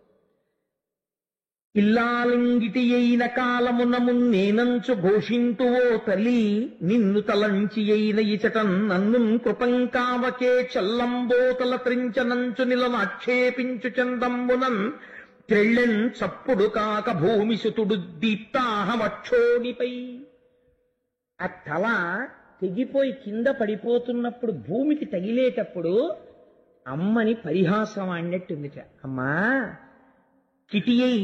ఇల్లాలింగిటి అయిన కాలమున మున్నేనంచు ఘోషింతువో తల్లి, నిన్ను తలంచి అయిన ఇచటన్ నన్ను కృపంకావకే చల్లంబోతల త్రించనంచు నిలనాక్షేపించు చందంబునన్ త్రెళ్ళెన్ చప్పుడు కాక భూమిసుతుడు దీప్తాహమక్షోడిపై. ఆ తల తెగిపోయి కింద పడిపోతున్నప్పుడు భూమికి తగిలేటప్పుడు అమ్మని పరిహాసం ఆడినట్టుందిట. అమ్మా, కిటియై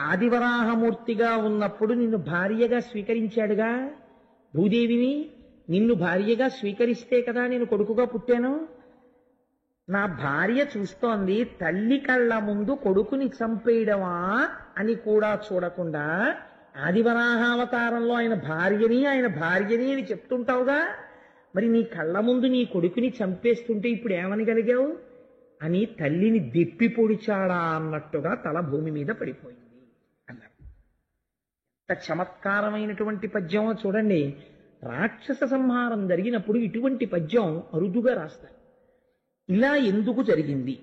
ఆదివరాహమూర్తిగా ఉన్నప్పుడు నిన్ను భార్యగా స్వీకరించాడుగా భూదేవిని, నిన్ను భార్యగా స్వీకరిస్తే కదా నేను కొడుకుగా పుట్టాను. నా భార్య చూస్తోంది, తల్లి కళ్ళ ముందు కొడుకుని చంపేయడమా అని కూడా చూడకుండా ఆదివరాహావతారంలో ఆయన భార్యని అని చెప్తుంటావుగా, మరి నీ కళ్ళ ముందు నీ కొడుకుని చంపేస్తుంటే ఇప్పుడు ఏమనగలిగావు అని తల్లిని దెప్పి పొడిచాడా అన్నట్టుగా తల భూమి మీద పడిపోయింది అన్నారు. ఎంత చమత్కారమైనటువంటి పద్యమో చూడండి. రాక్షస సంహారం జరిగినప్పుడు ఇటువంటి పద్యం అరుదుగా రాస్తారు. ఇలా ఎందుకు జరిగింది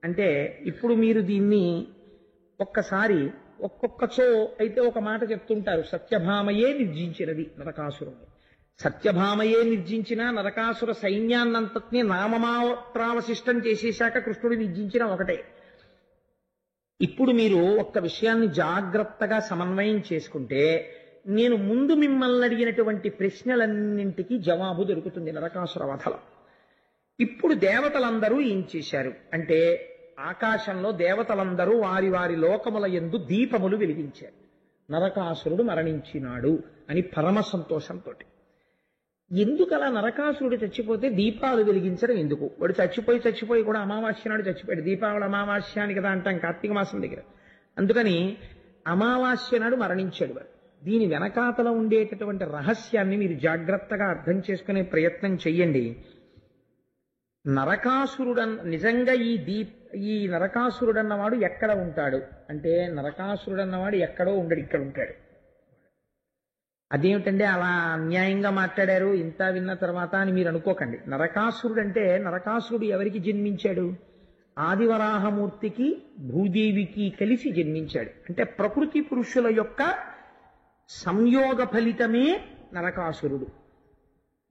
అంటే, ఇప్పుడు మీరు దీన్ని ఒక్కసారి ఒక్కొక్కచో అయితే ఒక మాట చెప్తుంటారు, సత్యభామయే నిర్జించినది నరకాసురుడు. సత్యభామయే నిర్జించిన నరకాసుర సైన్యాన్నంతటినీ నామమాత్రావశిష్టం చేసేశాక కృష్ణుడు నిర్జించిన ఒకటే. ఇప్పుడు మీరు ఒక్క విషయాన్ని జాగ్రత్తగా సమన్వయం చేసుకుంటే నేను ముందు మిమ్మల్ని అడిగినటువంటి ప్రశ్నలన్నింటికీ జవాబు దొరుకుతుంది నరకాసుర వధలో. ఇప్పుడు దేవతలందరూ ఏం చేశారు అంటే, ఆకాశంలో దేవతలందరూ వారి వారి లోకముల యందు దీపములు వెలిగించారు. నరకాసురుడు మరణించినాడు అని పరమ సంతోషంతో. ఎందుకు అలా నరకాసురుడు చచ్చిపోతే దీపాలు వెలిగించడం ఎందుకు? వాడు చచ్చిపోయి కూడా అమావాస్య నాడు చచ్చిపోయాడు. దీపావళి అమావాస్య అని కదా అంటాం కార్తీక మాసం దగ్గర. అందుకని అమావాస్య నాడు మరణించాడు వాడు. దీని వెనకాతల ఉండేటటువంటి రహస్యాన్ని మీరు జాగ్రత్తగా అర్థం చేసుకునే ప్రయత్నం చెయ్యండి. నిజంగా ఈ నరకాసురుడన్నవాడు ఎక్కడ ఉంటాడు అంటే, నరకాసురుడన్నవాడు ఎక్కడో ఉండడు, ఇక్కడ ఉంటాడు. అదేమిటంటే అలా అన్యాయంగా మాట్లాడారు ఇంత విన్న తర్వాత అని మీరు అనుకోకండి. నరకాసురుడు అంటే, నరకాసురుడు ఎవరికి జన్మించాడు ఆదివరాహమూర్తికి భూదేవికి కలిసి జన్మించాడు. అంటే ప్రకృతి పురుషుల యొక్క సంయోగ ఫలితమే నరకాసురుడు.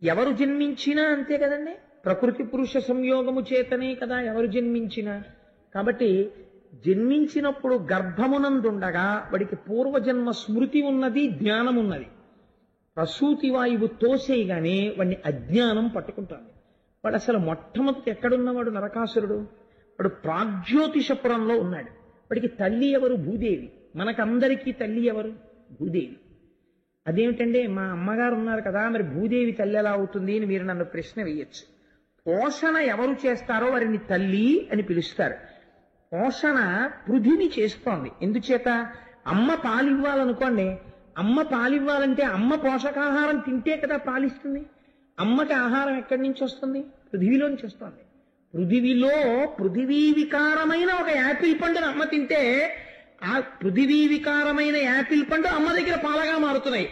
ఎవరు జన్మించినా అంతే కదండి, ప్రకృతి పురుష సంయోగము చేతనే కదా ఎవరు జన్మించినా. కాబట్టి జన్మించినప్పుడు గర్భమునందుండగా వాడికి పూర్వజన్మ స్మృతి ఉన్నది, జ్ఞానం ఉన్నది. ప్రసూతి వాయువు తోసేయగానే వాడిని అజ్ఞానం పట్టుకుంటుంది. వాడు అసలు మొట్టమొదటి ఎక్కడున్నవాడు నరకాసురుడు? వాడు ప్రాగ్జ్యోతిషపురంలో ఉన్నాడు. వాడికి తల్లి ఎవరు? భూదేవి. మనకందరికీ తల్లి ఎవరు? భూదేవి. అదేమిటంటే మా అమ్మగారు ఉన్నారు కదా, మరి భూదేవి తల్లి ఎలా అవుతుంది అని మీరు నన్ను ప్రశ్న వేయచ్చు. పోషణ ఎవరు చేస్తారో వారిని తల్లి అని పిలుస్తారు. పోషణ పృథివి చేస్తోంది. ఎందుచేత? అమ్మ పాలివ్వాలనుకోండి, అమ్మ పాలివ్వాలంటే అమ్మ పోషకాహారం తింటే కదా పాలిస్తుంది. అమ్మకి ఆహారం ఎక్కడి నుంచి వస్తుంది? పృథివీలోంచి వస్తుంది. పృథివీలో పృథివీ వికారమైన ఒక యాపిల్ పండును అమ్మ తింటే ఆ పృథివీ వికారమైన యాపిల్ పండు అమ్మ దగ్గర పాలగా మారుతున్నాయి.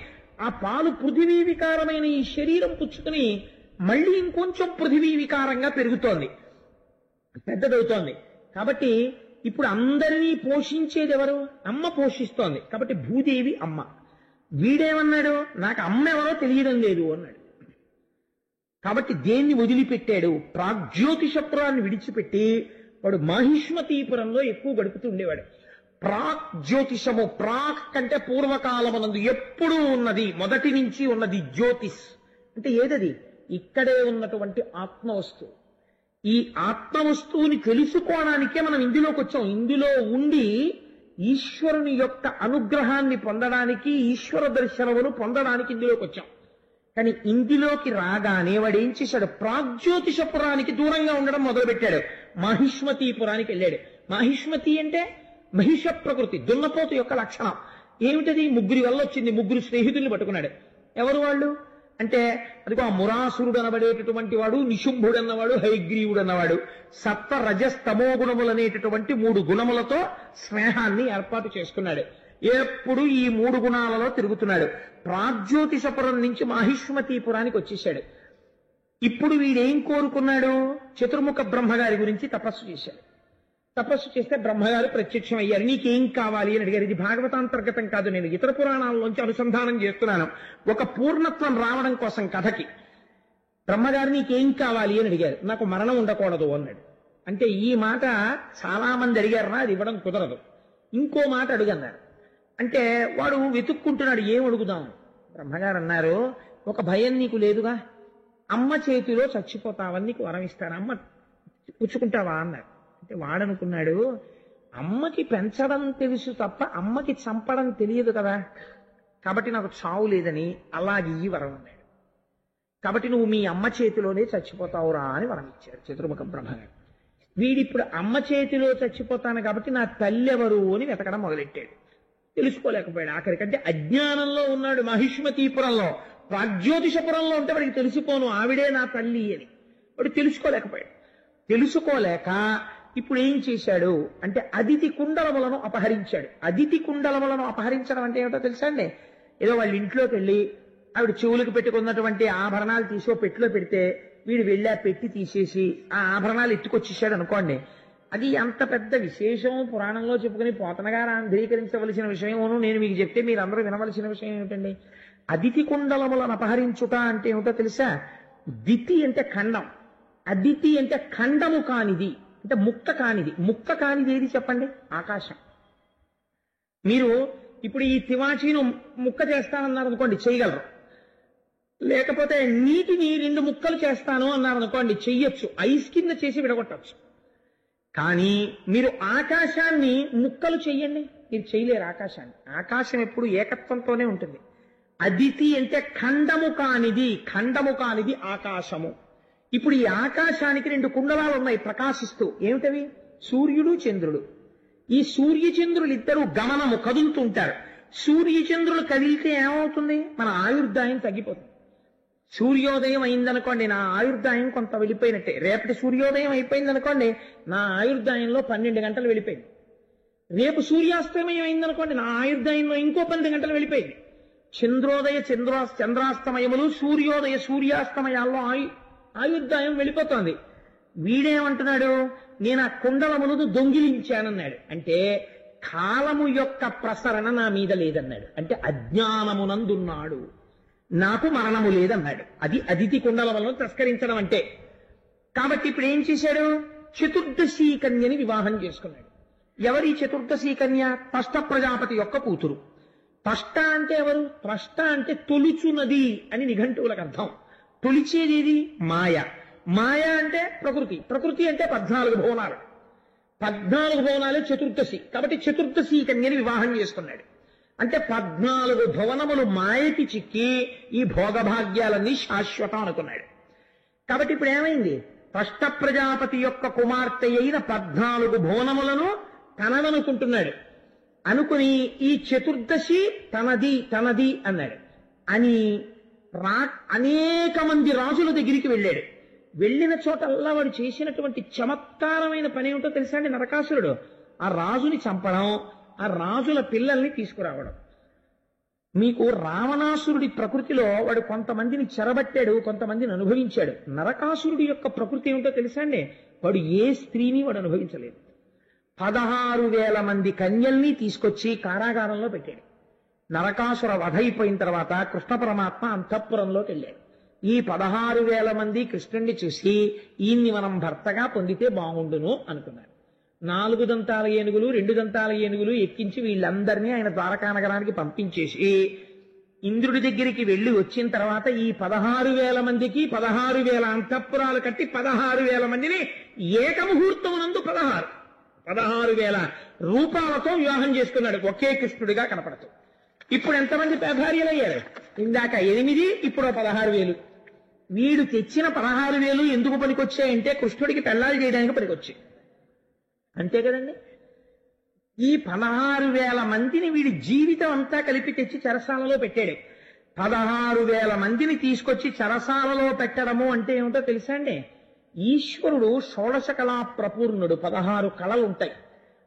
ఆ పాలు పృథివీ వికారమైన ఈ శరీరం పుచ్చుకుని మళ్ళీ ఇంకొంచెం పృథివీ వికారంగా పెరుగుతోంది, పెద్దదవుతోంది. కాబట్టి ఇప్పుడు అందరినీ పోషించేది ఎవరు? అమ్మ పోషిస్తోంది. కాబట్టి భూదేవి అమ్మ. వీడేమన్నాడు? నాకు అమ్మ ఎవరో తెలియడం లేదు అన్నాడు. కాబట్టి దేన్ని వదిలిపెట్టాడు? ప్రాగ్జ్యోతిషపురాన్ని విడిచిపెట్టి వాడు మాహిష్మతీపురంలో ఎక్కువ గడుపుతూ ఉండేవాడు. ప్రాగ్జ్యోతిషము, ప్రాక్ కంటే పూర్వకాలమునందు ఎప్పుడూ ఉన్నది, మొదటి నుంచి ఉన్నది. జ్యోతిష్ అంటే ఏదది? ఇక్కడే ఉన్నటువంటి ఆత్మవస్తువు. ఈ ఆత్మవస్తువుని తెలుసుకోవడానికే మనం ఇందులోకి వచ్చాం. ఇందులో ఉండి ఈశ్వరుని యొక్క అనుగ్రహాన్ని పొందడానికి, ఈశ్వర దర్శనమును పొందడానికి ఇందులోకి వచ్చాం. కానీ ఇందులోకి రాగానే వాడు ఏం చేశాడు? ప్రాగ్జ్యోతిషపురానికి దూరంగా ఉండడం మొదలుపెట్టాడు. మాహిష్మతీపురానికి వెళ్ళాడు. మాహిష్మతి అంటే మహిష ప్రకృతి, దున్నపోతు యొక్క లక్షణం. ఏమిటది? ముగ్గురి వల్ల వచ్చింది. ముగ్గురు స్నేహితుల్ని పట్టుకున్నాడు. ఎవరు వాళ్ళు అంటే అదిగో ఆ మురాసురుడు అనబడేటటువంటి వాడు, నిశుంభుడు అన్నవాడు, హయగ్రీవుడు అన్నవాడు. సత్వ రజస్తమో గుణములు అనేటటువంటి 3 గుణములతో స్నేహాన్ని ఏర్పాటు చేసుకున్నాడు. ఎప్పుడు ఈ 3 గుణాలలో తిరుగుతున్నాడు. ప్రాగ్జ్యోతిషపురం నుంచి మాహిష్మతీపురానికి వచ్చేశాడు. ఇప్పుడు వీడేం కోరుకున్నాడు? చతుర్ముఖ బ్రహ్మగారి గురించి తపస్సు చేశాడు. తపస్సు చేస్తే బ్రహ్మగారు ప్రత్యక్షం అయ్యారు. నీకేం కావాలి అని అడిగారు. ఇది భాగవతాంతర్గతం కాదు, నేను ఇతర పురాణాల్లోంచి అనుసంధానం చేస్తున్నాను. ఒక పూర్ణత్వం రావడం కోసం కథకి. బ్రహ్మగారు నీకేం కావాలి అని అడిగారు. నాకు మరణం ఉండకూడదు అన్నాడు. అంటే ఈ మాట చాలా మంది అడిగారన్నా, అది ఇవ్వడం కుదరదు. ఇంకో మాట అడుగన్నారు. అంటే వాడు వెతుక్కుంటున్నాడు, ఏం అడుగుదాం. బ్రహ్మగారు అన్నారు, ఒక భయం నీకు లేదుగా, అమ్మ చేతిలో చచ్చిపోతావని నీకు వరం ఇస్తాను, అమ్మ పుచ్చుకుంటావా అన్నారు. అంటే వాడనుకున్నాడు, అమ్మకి పెంచడం తెలుసు తప్ప అమ్మకి చంపడం తెలియదు కదా, కాబట్టి నాకు చావు లేదని అలాగే ఈ వరం అన్నాడు. కాబట్టి నువ్వు మీ అమ్మ చేతిలోనే చచ్చిపోతావురా అని వరం ఇచ్చాడు చతుర్ముఖ బ్రహ్మగారు. వీడిప్పుడు అమ్మ చేతిలో చచ్చిపోతాను కాబట్టి నా తల్లి ఎవరు అని వెతకడం మొదలెట్టాడు. తెలుసుకోలేకపోయాడు. ఆఖరికంటే అజ్ఞానంలో ఉన్నాడు. మహిష్మతీపురంలో, ప్రాగ్జ్యోతిషపురంలో ఉంటే వాడికి తెలిసిపోను ఆవిడే నా తల్లి అని. వాడు తెలుసుకోలేకపోయాడు. తెలుసుకోలేక ఇప్పుడు ఏం చేశాడు అంటే అదితి కుండలములను అపహరించాడు. అదితి కుండలములను అపహరించడం అంటే ఏమిటో తెలుసా అండి? ఏదో వాళ్ళ ఇంట్లోకి వెళ్ళి ఆవిడ చెవులకు పెట్టుకున్నటువంటి ఆభరణాలు తీసి పెట్టిలో పెడితే వీడు వెళ్ళి ఆ పెట్టి తీసేసి ఆ ఆభరణాలు ఎత్తుకొచ్చేసాడు అనుకోండి. అది అంత పెద్ద విశేషం పురాణంలో చెప్పుకుని పోతనగారు ఆంధ్రీకరించవలసిన విషయమును నేను మీకు చెప్తే మీరు అందరూ వినవలసిన విషయం ఏమిటండి? అదితి కుండలములను అపహరించుట అంటే ఏమిటో తెలుసా? దితి అంటే ఖండం, అదితి అంటే ఖండము కానిది, అంటే ముక్క కానిది. ముక్క కానిది ఏది చెప్పండి? ఆకాశం. మీరు ఇప్పుడు ఈ తివాచీను ముక్క చేస్తానన్నారు అనుకోండి, చేయగలరు. లేకపోతే నీటిని 2 ముక్కలు చేస్తాను అన్నారు అనుకోండి, చెయ్యొచ్చు. ఐస్ కింద చేసి విడగొట్టచ్చు. కానీ మీరు ఆకాశాన్ని ముక్కలు చెయ్యండి, మీరు చేయలేరు ఆకాశాన్ని. ఆకాశం ఎప్పుడు ఏకత్వంతోనే ఉంటుంది. అదితి అంటే ఖండము కానిది, ఖండము కానిది ఆకాశము. ఇప్పుడు ఈ ఆకాశానికి 2 కుండలాలు ఉన్నాయి ప్రకాశిస్తూ. ఏమిటవి? సూర్యుడు, చంద్రుడు. ఈ సూర్యచంద్రులు ఇద్దరు గమనము, కదులుతుంటారు. సూర్యచంద్రులు కదిలితే ఏమవుతుంది? మన ఆయుర్దాయం తగ్గిపోతుంది. సూర్యోదయం అయిందనుకోండి, నా ఆయుర్దాయం కొంత వెళ్ళిపోయినట్టే. రేపటి సూర్యోదయం అయిపోయిందనుకోండి, నా ఆయుర్దాయంలో 12 గంటలు వెళ్ళిపోయింది. రేపు సూర్యాస్తమయం అయిందనుకోండి, నా ఆయుర్దాయంలో ఇంకో 12 గంటలు వెళ్ళిపోయింది. చంద్రోదయ చంద్రాస్తమయములు, సూర్యోదయ సూర్యాస్తమయాల్లో ఆయుర్దాయం వెళ్ళిపోతుంది. వీడేమంటున్నాడు, నేను ఆ కుండలములను దొంగిలించానన్నాడు. అంటే కాలము యొక్క ప్రసరణ నా మీద లేదన్నాడు. అంటే అజ్ఞానమునందున్నాడు, నాకు మరణము లేదన్నాడు. అది అదితి కుండలములను తస్కరించడం అంటే. కాబట్టి ఇప్పుడు ఏం చేశాడు, చతుర్దశీ కన్యని వివాహం చేసుకున్నాడు. ఎవరి చతుర్దశీ కన్య? త్వష్ట ప్రజాపతి యొక్క కూతురు. త్వష్ట అంటే ఎవరు? త్వష్ట అంటే తొలుచున్నది అని నిఘంటువులకు అర్థం. తొలిచేది ఏది? మాయ. మాయ అంటే ప్రకృతి. ప్రకృతి అంటే 14 భువనాలు. 14 భువనాలే చతుర్దశి. కాబట్టి చతుర్దశీ కన్యని వివాహం చేసుకున్నాడు. అంటే 14 భువనములు మాయకి చిక్కి ఈ భోగభాగ్యాలన్నీ శాశ్వతం అనుకున్నాడు. కాబట్టి ఇప్పుడు ఏమైంది, త్వష్ట ప్రజాపతి యొక్క కుమార్తె అయిన 14 భువనములను తనదనుకుంటున్నాడు. అనుకుని ఈ చతుర్దశి తనది తనది అన్నాడు. అని అనేక మంది రాజుల దగ్గరికి వెళ్ళాడు. వెళ్ళిన చోటల్లా వాడు చేసినటువంటి చమత్కారమైన పని ఏమిటో తెలుసా అండి? నరకాసురుడు ఆ రాజుని చంపడం, ఆ రాజుల పిల్లల్ని తీసుకురావడం. మీకు రావణాసురుడి ప్రకృతిలో వాడు కొంతమందిని చెరబట్టాడు, కొంతమందిని అనుభవించాడు. నరకాసురుడి యొక్క ప్రకృతి ఏమిటో తెలుసా అండి? వాడు ఏ స్త్రీని వాడు అనుభవించలేదు. 16,000 మంది కన్యల్ని తీసుకొచ్చి కారాగారంలో పెట్టాడు. నరకాసుర వధ అయిపోయిన తర్వాత కృష్ణ పరమాత్మ అంతఃపురంలోకి వెళ్ళాడు. ఈ 16,000 మంది కృష్ణుణ్ణి చూసి ఈయన్ని మనం భర్తగా పొందితే బాగుండును అనుకున్నారు. 4 దంతాల ఏనుగులు 2 దంతాల ఏనుగులు ఎక్కించి వీళ్ళందరినీ ఆయన ద్వారకా నగరానికి పంపించేసి ఇంద్రుడి దగ్గరికి వెళ్లి వచ్చిన తర్వాత ఈ 16,000 మందికి 16,000 అంతఃపురాలు కట్టి 16,000 మందిని ఏకముహూర్తమునందు 16,000 రూపాలతో వివాహం చేసుకున్నాడు, ఒకే కృష్ణుడిగా కనపడుతూ. ఇప్పుడు ఎంతమంది భార్యలయ్యారు? ఇందాక 8, ఇప్పుడు 16,000. వీడు తెచ్చిన 16,000 ఎందుకు పనికొచ్చాయంటే కృష్ణుడికి పెళ్లాలు చేయడానికి పనికొచ్చాయి. అంతే కదండి. ఈ 16,000 మందిని వీడి జీవితం అంతా కలిపి తెచ్చి చెరసాలలో పెట్టాడు. 16,000 మందిని తీసుకొచ్చి చెరసాలలో పెట్టడము అంటే ఏమిటో తెలుసా అండి? ఈశ్వరుడు షోడశ కళా ప్రపూర్ణుడు. 16 కళలు ఉంటాయి.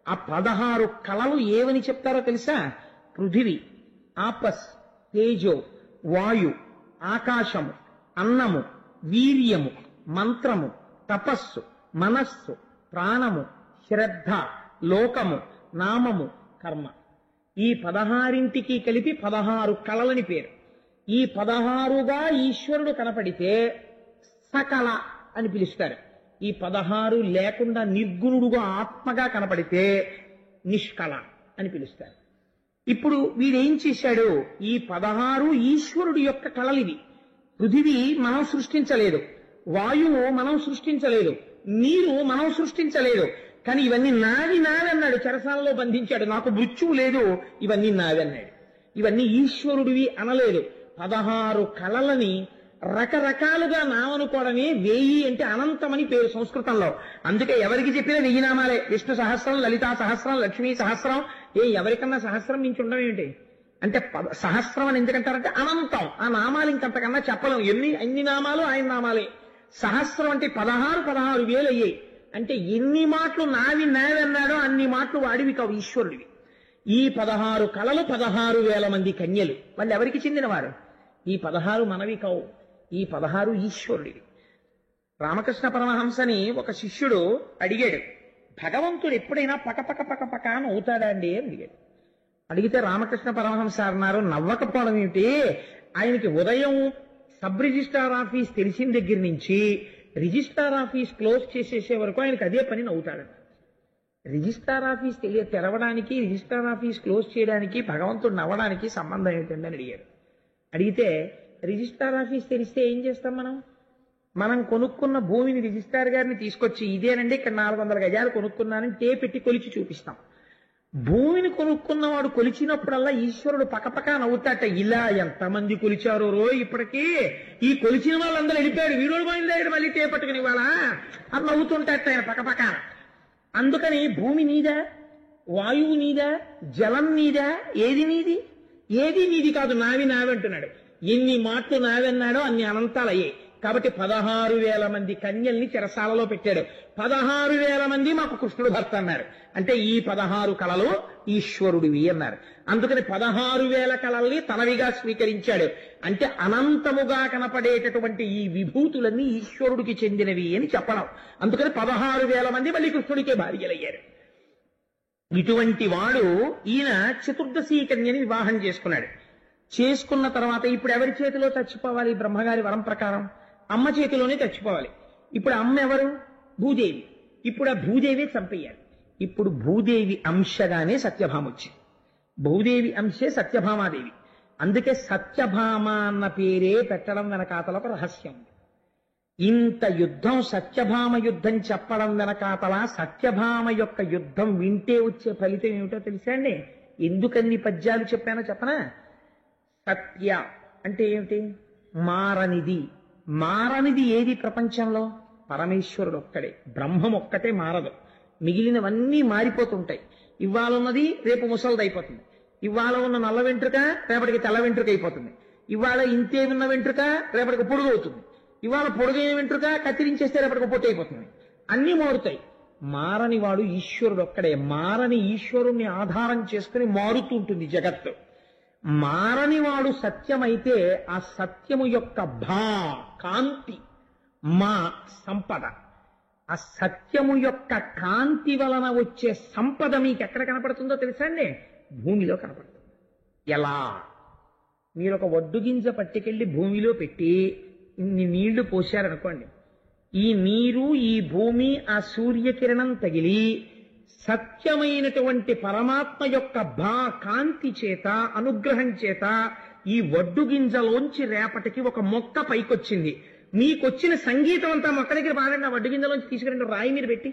ఆ 16 కళలు ఏవని చెప్తారో తెలుసా? పృథివీ, ఆపస్, తేజో, వాయు, ఆకాశము, అన్నము, వీర్యము, మంత్రము, తపస్సు, మనస్సు, ప్రాణము, శ్రద్ధ, లోకము, నామము, కర్మ. ఈ 16ంటికి కలిపి 16 కళలని పేరు. ఈ 16గా ఈశ్వరుడు కనపడితే సకల అని పిలుస్తారు. ఈ 16 లేకుండా నిర్గుణుడుగా ఆత్మగా కనపడితే నిష్కళ అని పిలుస్తారు. ఇప్పుడు వీడేం చేశాడు? ఈ 16 ఈశ్వరుడు యొక్క కళలివి. పృథివీ మనం సృష్టించలేదు, వాయువు మనం సృష్టించలేదు, నీరు మనం సృష్టించలేదు. కానీ ఇవన్నీ నావి అన్నాడు. చెరసాలలో బంధించాడు. నాకు మృత్యువు లేదు, ఇవన్నీ నావి అన్నాడు. ఇవన్నీ ఈశ్వరుడివి అనలేదు. 16 కళలని రకరకాలుగా నామనుకోవడమే 1000 అంటే అనంతమని పేరు సంస్కృతంలో. అందుకే ఎవరికి చెప్పిన 1000 నామాలే. విష్ణు సహస్రం, లలితా సహస్రం, లక్ష్మీ సహస్రం. ఎవరికన్నా సహస్రం నుంచి ఉండడం ఏంటి అంటే సహస్రం అని ఎందుకంటారంటే అనంతం. ఆ నామాలు ఇంకంతకన్నా చెప్పలేము. ఎన్ని నామాలు ఆయన నామాలే. సహస్రం అంటే 16,000 అయ్యాయి. అంటే ఎన్ని మాటలు నావి అన్నాడో అన్ని మాటలు వాడివి కావు, ఈశ్వరుడివి. ఈ 16 కళలు 16,000 మంది కన్యలు. వాళ్ళు ఎవరికి చెందినవారు? ఈ 16 మనవి కావు, ఈ 16 ఈశ్వరుడివి. రామకృష్ణ పరమహంసని ఒక శిష్యుడు అడిగాడు, భగవంతుడు ఎప్పుడైనా పక అని అవుతాడా అండి అని అడిగాడు. అడిగితే రామకృష్ణ పరమహంస అన్నారు, నవ్వకపోవడం ఏమిటి, ఆయనకి ఉదయం సబ్ రిజిస్ట్రార్ ఆఫీస్ తెలిసిన దగ్గర నుంచి రిజిస్ట్రార్ ఆఫీస్ క్లోజ్ చేసేసే వరకు ఆయనకి అదే పని నవ్వుతాడట. రిజిస్ట్రార్ ఆఫీస్ తెరవడానికి, రిజిస్ట్రార్ ఆఫీస్ క్లోజ్ చేయడానికి భగవంతుడు నవ్వడానికి సంబంధం ఏంటండి అని అడిగాడు. అడిగితే రిజిస్ట్రార్ ఆఫీస్ తెరిస్తే ఏం చేస్తాం మనం కొనుక్కున్న భూమిని రిజిస్ట్రార్ గారిని తీసుకొచ్చి ఇదేనండి ఇక్కడ 400 గజాలు కొనుక్కున్నానని పెట్టి కొలిచి చూపిస్తాం. భూమిని కొనుక్కున్నవాడు కొలిచినప్పుడల్లా ఈశ్వరుడు పకపక నవ్వుతాట. ఇలా ఎంతమంది కొలిచారో ఇప్పటికీ, ఈ కొలిచిన వాళ్ళందరూ వెళ్ళిపోయాడు, వీడు బయలుదేరాడు మళ్ళీ పట్టుకుని వాళ్ళ అని నవ్వుతుంటాట ఆయన పకపక. అందుకని భూమి నీదా, వాయువు నీదా, జలం నీదా, ఏది నీది? ఏది నీది కాదు, నావి అంటున్నాడు. ఎన్ని మాటలు నావన్నాడో అన్ని అనంతాలయ్యాయి. కాబట్టి 16,000 మంది కన్యల్ని చెరసాలలో పెట్టాడు. 16,000 మంది మాకు కృష్ణుడు భర్త అన్నారు. అంటే ఈ 16 కళలు ఈశ్వరుడివి అన్నారు. అందుకని 16,000 కళల్ని తనవిగా స్వీకరించాడు. అంటే అనంతముగా కనపడేటటువంటి ఈ విభూతులన్నీ ఈశ్వరుడికి చెందినవి అని చెప్పడం. అందుకని 16,000 మంది మళ్ళీ కృష్ణుడికే భార్యలయ్యారు. ఇటువంటి వాడు ఈయన చతుర్దశి కన్యని వివాహం చేసుకున్నాడు. చేసుకున్న తర్వాత ఇప్పుడు ఎవరి చేతిలో చచ్చిపోవాలి? బ్రహ్మగారి వరం ప్రకారం అమ్మ చేతిలోనే చచ్చిపోవాలి. ఇప్పుడు అమ్మ ఎవరు? భూదేవి. ఇప్పుడు ఆ భూదేవి చంపేయాలి. ఇప్పుడు భూదేవి అంశగానే సత్యభామ వచ్చింది. భూదేవి అంశే సత్యభామాదేవి. అందుకే సత్యభామ అన్న పేరే పెట్టడం వెనకాతల ఒక రహస్యం. ఇంత యుద్ధం, సత్యభామ యుద్ధం చెప్పడం వెనకాతల సత్యభామ యొక్క యుద్ధం వింటే వచ్చే ఫలితం ఏమిటో తెలుసా అండి? ఎందుకన్ని పద్యాలు చెప్పానో చెప్పనా? సత్య అంటే ఏమిటి? మారనిది. మారనిది ఏది ప్రపంచంలో? పరమేశ్వరుడు ఒక్కడే. బ్రహ్మం ఒక్కటే మారదు. మిగిలినవన్నీ మారిపోతుంటాయి. ఇవాళ ఉన్నది రేపు ముసలిదైపోతుంది. ఇవాళ ఉన్న నల్ల వెంట్రుక రేపటికి తెల్ల వెంట్రుక అయిపోతుంది. ఇవాళ ఇంతే ఉన్న వెంట్రుక రేపటికి పొడుగు అవుతుంది. ఇవాళ పొడుగైన వెంట్రుక కత్తిరించేస్తే రేపటికి పొట్టు అయిపోతుంది. అన్నీ మారుతాయి. మారని వాడు ఈశ్వరుడు ఒక్కడే. మారని ఈశ్వరుణ్ణి ఆధారం చేసుకుని మారుతూ ఉంటుంది జగత్తు. మారని వాడు సత్యమైతే ఆ సత్యము యొక్క కాంతి మా సంపద. ఆ సత్యము యొక్క కాంతి వలన వచ్చే సంపద మీకు ఎక్కడ కనపడుతుందో తెలుసా అండి? భూమిలో కనపడుతుంది. ఎలా? మీరు ఒక ఒడ్డు గింజ పట్టుకెళ్ళి భూమిలో పెట్టి ఇన్ని నీళ్లు పోశారనుకోండి, ఈ నీరు, ఈ భూమి, ఆ సూర్యకిరణం తగిలి సత్యమైనటువంటి పరమాత్మ యొక్క కాంతి చేత, అనుగ్రహం చేత ఈ ఒడ్డు గింజలోంచి రేపటికి ఒక మొక్క పైకొచ్చింది. మీకొచ్చిన సంగీతం అంతా మొక్క దగ్గర పాడండి. ఆ ఒడ్డు గింజలోంచి తీసుకురండి, రాయి మీరు పెట్టి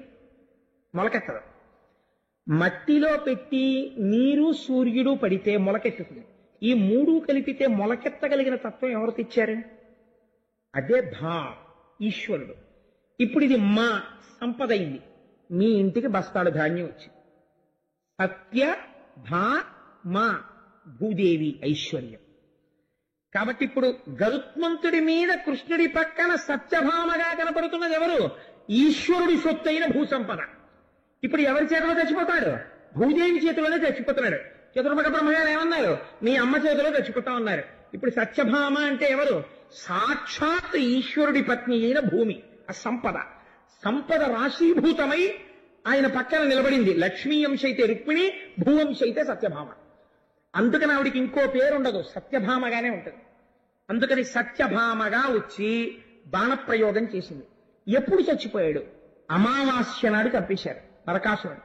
మొలకెత్తదు. మట్టిలో పెట్టి నీరు, సూర్యుడు పడితే మొలకెత్తుతుంది. ఈ మూడు కలిపితే మొలకెత్తగలిగిన తత్వం ఎవరు తెచ్చారు? అదే ఈశ్వరుడు. ఇప్పుడు ఇది మా సంపద అయింది. మీ ఇంటికి బస్తాడు ధాన్యం వచ్చింది. సత్య మా భూదేవి ఐశ్వర్యం. కాబట్టి ఇప్పుడు గరుత్మంతుడి మీద కృష్ణుడి పక్కన సత్యభామగా కనపడుతున్నది ఎవరు? ఈశ్వరుడి సొత్తైన భూసంపద. ఇప్పుడు ఎవరి చేతిలో చచ్చిపోతాడు? భూదేవి చేతిలోనే చచ్చిపోతున్నాడు. చతుర్ముఖ బ్రహ్మగారు ఏమన్నారు? మీ అమ్మ చేతిలో చచ్చిపోతా ఉన్నారు. ఇప్పుడు సత్యభామ అంటే ఎవరు? సాక్షాత్ ఈశ్వరుడి పత్ని అయిన భూమి. ఆ సంపద, సంపద రాశీభూతమై ఆయన పక్కన నిలబడింది. లక్ష్మీ అంశ అయితే రుక్మిణి, భూవంశ అయితే సత్యభామ. అందుకని ఆవిడికి ఇంకో పేరు ఉండదు, సత్యభామగానే ఉంటుంది. అందుకని సత్యభామగా వచ్చి బాణప్రయోగం చేసింది. ఎప్పుడు చచ్చిపోయాడు? అమావాస్య నాడు చంపేశారు నరకాసురుడు.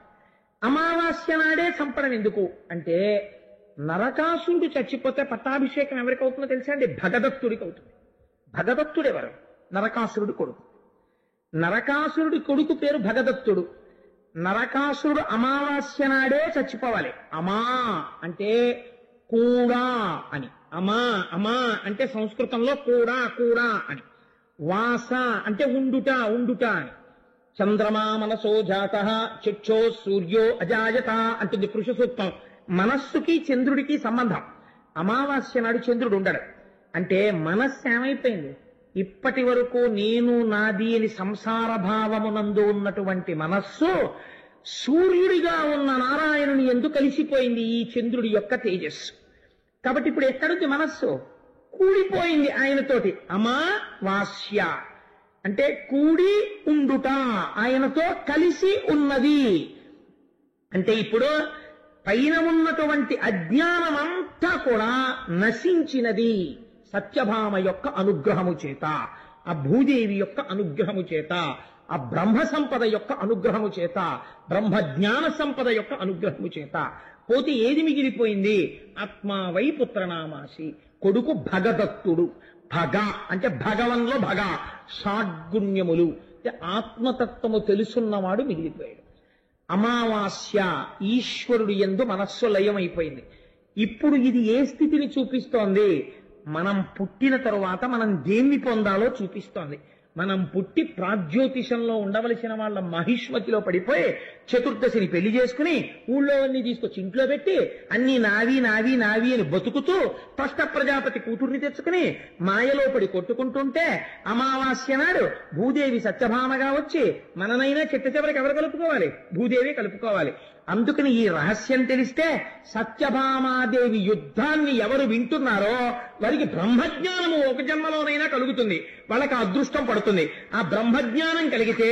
అమావాస్య నాడే చంపడం ఎందుకు అంటే, నరకాసురుడు చచ్చిపోతే పట్టాభిషేకం ఎవరికి అవుతుందో తెలుసా అండి? భగదత్తుడికి అవుతుంది. భగదత్తుడు ఎవరు? నరకాసురుడు కొడుకు. నరకాసురుడి కొడుకు పేరు భగదత్తుడు. నరకాసురుడు అమావాస్య నాడే చచ్చిపోవాలి. అమా అంటే కూడా అని. అమా అంటే సంస్కృతంలో కూడా కూడా అని. వాస అంటే ఉండుట అని. చంద్రమా మనసో జాత చక్షో సూర్యో అజాయత అంటుంది పురుష సూక్తం. మనస్సుకి చంద్రుడికి సంబంధం. అమావాస్య నాడు చంద్రుడు ఉండడు. అంటే మనస్సు ఏమైపోయింది? ఇప్పటి వరకు నేను నాది అని సంసార భావమునందు ఉన్నటువంటి మనస్సు సూర్యుడిగా ఉన్న నారాయణుని ఎందుకు కలిసిపోయింది? ఈ చంద్రుడి యొక్క తేజస్సు. కాబట్టి ఇప్పుడు ఎక్కడుంది మనస్సు? కూడిపోయింది ఆయనతోటి. అమావాస్య అంటే కూడి ఉండుట, ఆయనతో కలిసి ఉన్నది. అంటే ఇప్పుడు పైన ఉన్నటువంటి అజ్ఞానమంతా కూడా నశించినది సత్యభామ యొక్క అనుగ్రహము చేత, ఆ భూదేవి యొక్క అనుగ్రహము చేత, ఆ బ్రహ్మ సంపద యొక్క అనుగ్రహము చేత, బ్రహ్మ జ్ఞాన సంపద యొక్క అనుగ్రహము చేత. పోతే ఏది మిగిలిపోయింది? ఆత్మావై పుత్రనామాసి, కొడుకు భగదత్తుడు. భగ అంటే భగవంలో భగ, షాడ్గుణ్యములు అంటే ఆత్మతత్వము తెలుసున్నవాడు మిగిలిపోయాడు. అమావాస్య ఈశ్వరుడు యందు మనస్సు లయమైపోయింది. ఇప్పుడు ఇది ఏ స్థితిని చూపిస్తోంది? మనం పుట్టిన తరువాత మనం దేన్ని పొందాలో చూపిస్తోంది. మనం పుట్టి ప్రాగ్జ్యోతిషంలో ఉండవలసిన వాళ్ళ మహిష్మతిలో పడిపోయి చతుర్దశిని పెళ్లి చేసుకుని ఊళ్ళో అన్ని తీసుకొచ్చి ఇంట్లో పెట్టి అన్ని నావి నావి నావి అని బతుకుతూ తష్ట ప్రజాపతి కూతుర్ని తెచ్చుకుని మాయలో పడి కొట్టుకుంటుంటే అమావాస్య నాడు భూదేవి సత్యభామగా వచ్చి మననైనా చిట్ట చివరికి ఎవరు కలుపుకోవాలి? భూదేవి కలుపుకోవాలి. అందుకని ఈ రహస్యం తెలిస్తే సత్యభామాదేవి యుద్ధాన్ని ఎవరు వింటున్నారో వారికి బ్రహ్మజ్ఞానము ఒక జన్మలోనైనా కలుగుతుంది, వాళ్ళకి అదృష్టం పడుతుంది. ఆ బ్రహ్మజ్ఞానం కలిగితే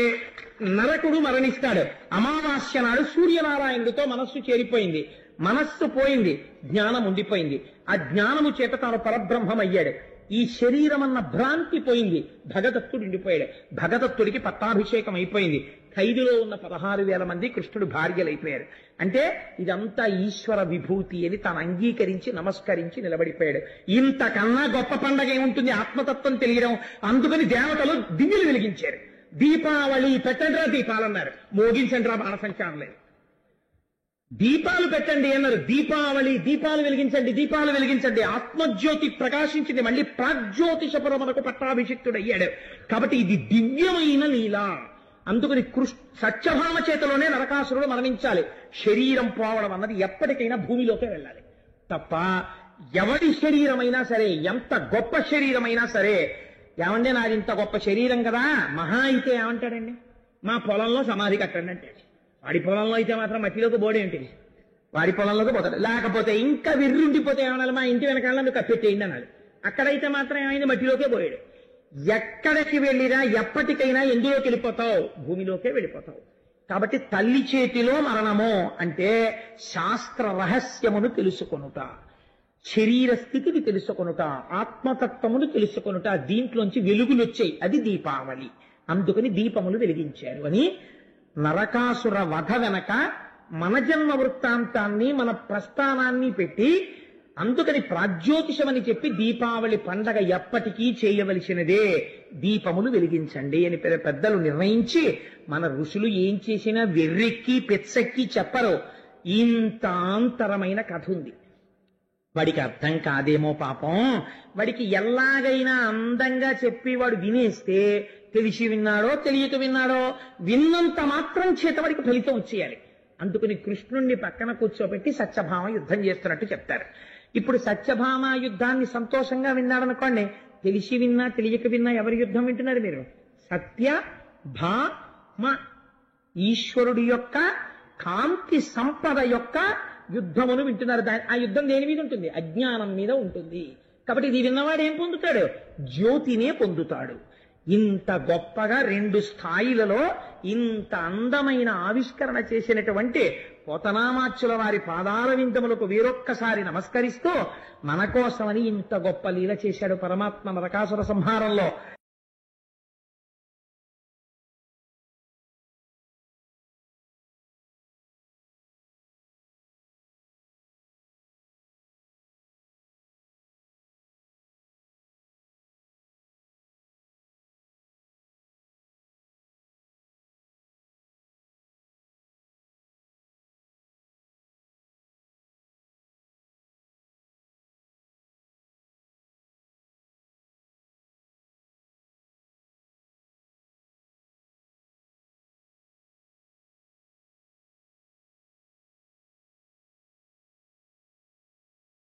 నరకుడు మరణిస్తాడు. అమావాస్య నాడు సూర్యనారాయణుడితో మనస్సు చేరిపోయింది, మనస్సు పోయింది, జ్ఞానం ఉండిపోయింది. ఆ జ్ఞానము చేత తాను పరబ్రహ్మం అయ్యాడు. ఈ శరీరం అన్న భ్రాంతి పోయింది, భగదత్తుడు ఉండిపోయాడు. భగదత్తుడికి పట్టాభిషేకం అయిపోయింది. ఖైదులో ఉన్న 16,000 మంది కృష్ణుడు భార్యలైపోయారు. అంటే ఇదంతా ఈశ్వర విభూతి అని తాను అంగీకరించి నమస్కరించి నిలబడిపోయాడు. ఇంతకన్నా గొప్ప పండగ ఏముంటుంది? ఆత్మతత్వం తెలియడం. అందుకని దేవతలు దివ్యలు వెలిగించారు. దీపావళి పెట్టండిరా దీపాలన్నారు, మోగించండిరా బాణసంచారలేదు. దీపాలు పెట్టండి అన్నారు, దీపావళి దీపాలు వెలిగించండి, దీపాలు వెలిగించండి. ఆత్మజ్యోతి ప్రకాశించింది, మళ్ళీ ప్రాగ్జ్యోతిషపురమునకు పట్టాభిషిక్తుడయ్యాడు. కాబట్టి ఇది దివ్యమైన లీల. అందుకని సత్యభామ చేతిలోనే నరకాసురుడు మరణించాలి. శరీరం పోవడం అన్నది ఎప్పటికైనా భూమిలోకే వెళ్ళాలి తప్ప ఎవడి శరీరమైనా సరే, ఎంత గొప్ప శరీరమైనా సరే, ఏమంటే నాది ఇంత గొప్ప శరీరం కదా, మహా అయితే ఏమంటాడండి, మా పొలంలో సమాధి కట్టండి అంటే. వాడి పొలంలో అయితే మాత్రం మట్టిలోకి బోడే ఉంటుంది, వాడి పొలంలోకి పోతాడు. లేకపోతే ఇంకా విర్రుండిపోతే ఏమనాలి, మా ఇంటి వెనకాల నువ్వు కప్పెట్టేయండి అనాలి. అక్కడైతే మాత్రం ఏమైంది, మట్టిలోకే పోయాడు. ఎక్కడికి వెళ్ళినా ఎప్పటికైనా ఎందులోకి వెళ్ళిపోతావు? భూమిలోకే వెళ్ళిపోతావు. కాబట్టి తల్లి చేతిలో మరణము అంటే శాస్త్ర రహస్యమును తెలుసుకొనుట, శరీర స్థితిని తెలుసుకొనుట, ఆత్మతత్వమును తెలుసుకొనుట, దీంట్లోంచి వెలుగులు వచ్చాయి. అది దీపావళి. అందుకని దీపములు వెలిగించారు అని నరకాసుర వధ వెనక మన జన్మ వృత్తాంతాన్ని, మన ప్రస్థానాన్ని పెట్టి, అందుకని ప్రాగ్జ్యోతిషమని చెప్పి దీపావళి పండగ ఎప్పటికీ చేయవలసినదే, దీపములు వెలిగించండి అని పెద్దలు నిర్ణయించి, మన ఋషులు ఏం చేసినా వెర్రెక్కి పెచ్చెక్కి చెప్పరు. ఇంత ఆంతరమైన కథ ఉంది. వాడికి అర్థం కాదేమో పాపం, వాడికి ఎలాగైనా అందంగా చెప్పి వాడు వినేస్తే, తెలిసి విన్నాడో తెలియక విన్నాడో, విన్నంత మాత్రం చేత వాడికి ఫలితం వచ్చేయాలి. అందుకని కృష్ణుణ్ణి పక్కన కూర్చోబెట్టి సత్యభామ యుద్ధం చేస్తున్నట్టు చెప్తారు. ఇప్పుడు సత్యభామ యుద్ధాన్ని సంతోషంగా విన్నాడనుకోండి, తెలిసి విన్నా తెలియక విన్నా ఎవరి యుద్ధం వింటున్నారు మీరు? సత్యభామ, ఈశ్వరుడి యొక్క కాంతి సంపద యొక్క యుద్ధమును వింటున్నారు. ఆ యుద్ధం దేని మీద ఉంటుంది? అజ్ఞానం మీద ఉంటుంది. కాబట్టి ఇది విన్నవాడు ఏం పొందుతాడు? జ్యోతినే పొందుతాడు. ఇంత గొప్పగా 2 స్థాయిలలో ఇంత అందమైన ఆవిష్కరణ చేసినటువంటి పోతనామాచ్యుల వారి పాదాల విందములకు వీరొక్కసారి నమస్కరిస్తూ, మన కోసమని ఇంత గొప్ప లీల చేశాడు పరమాత్మ నరకాసుర సంహారంలో.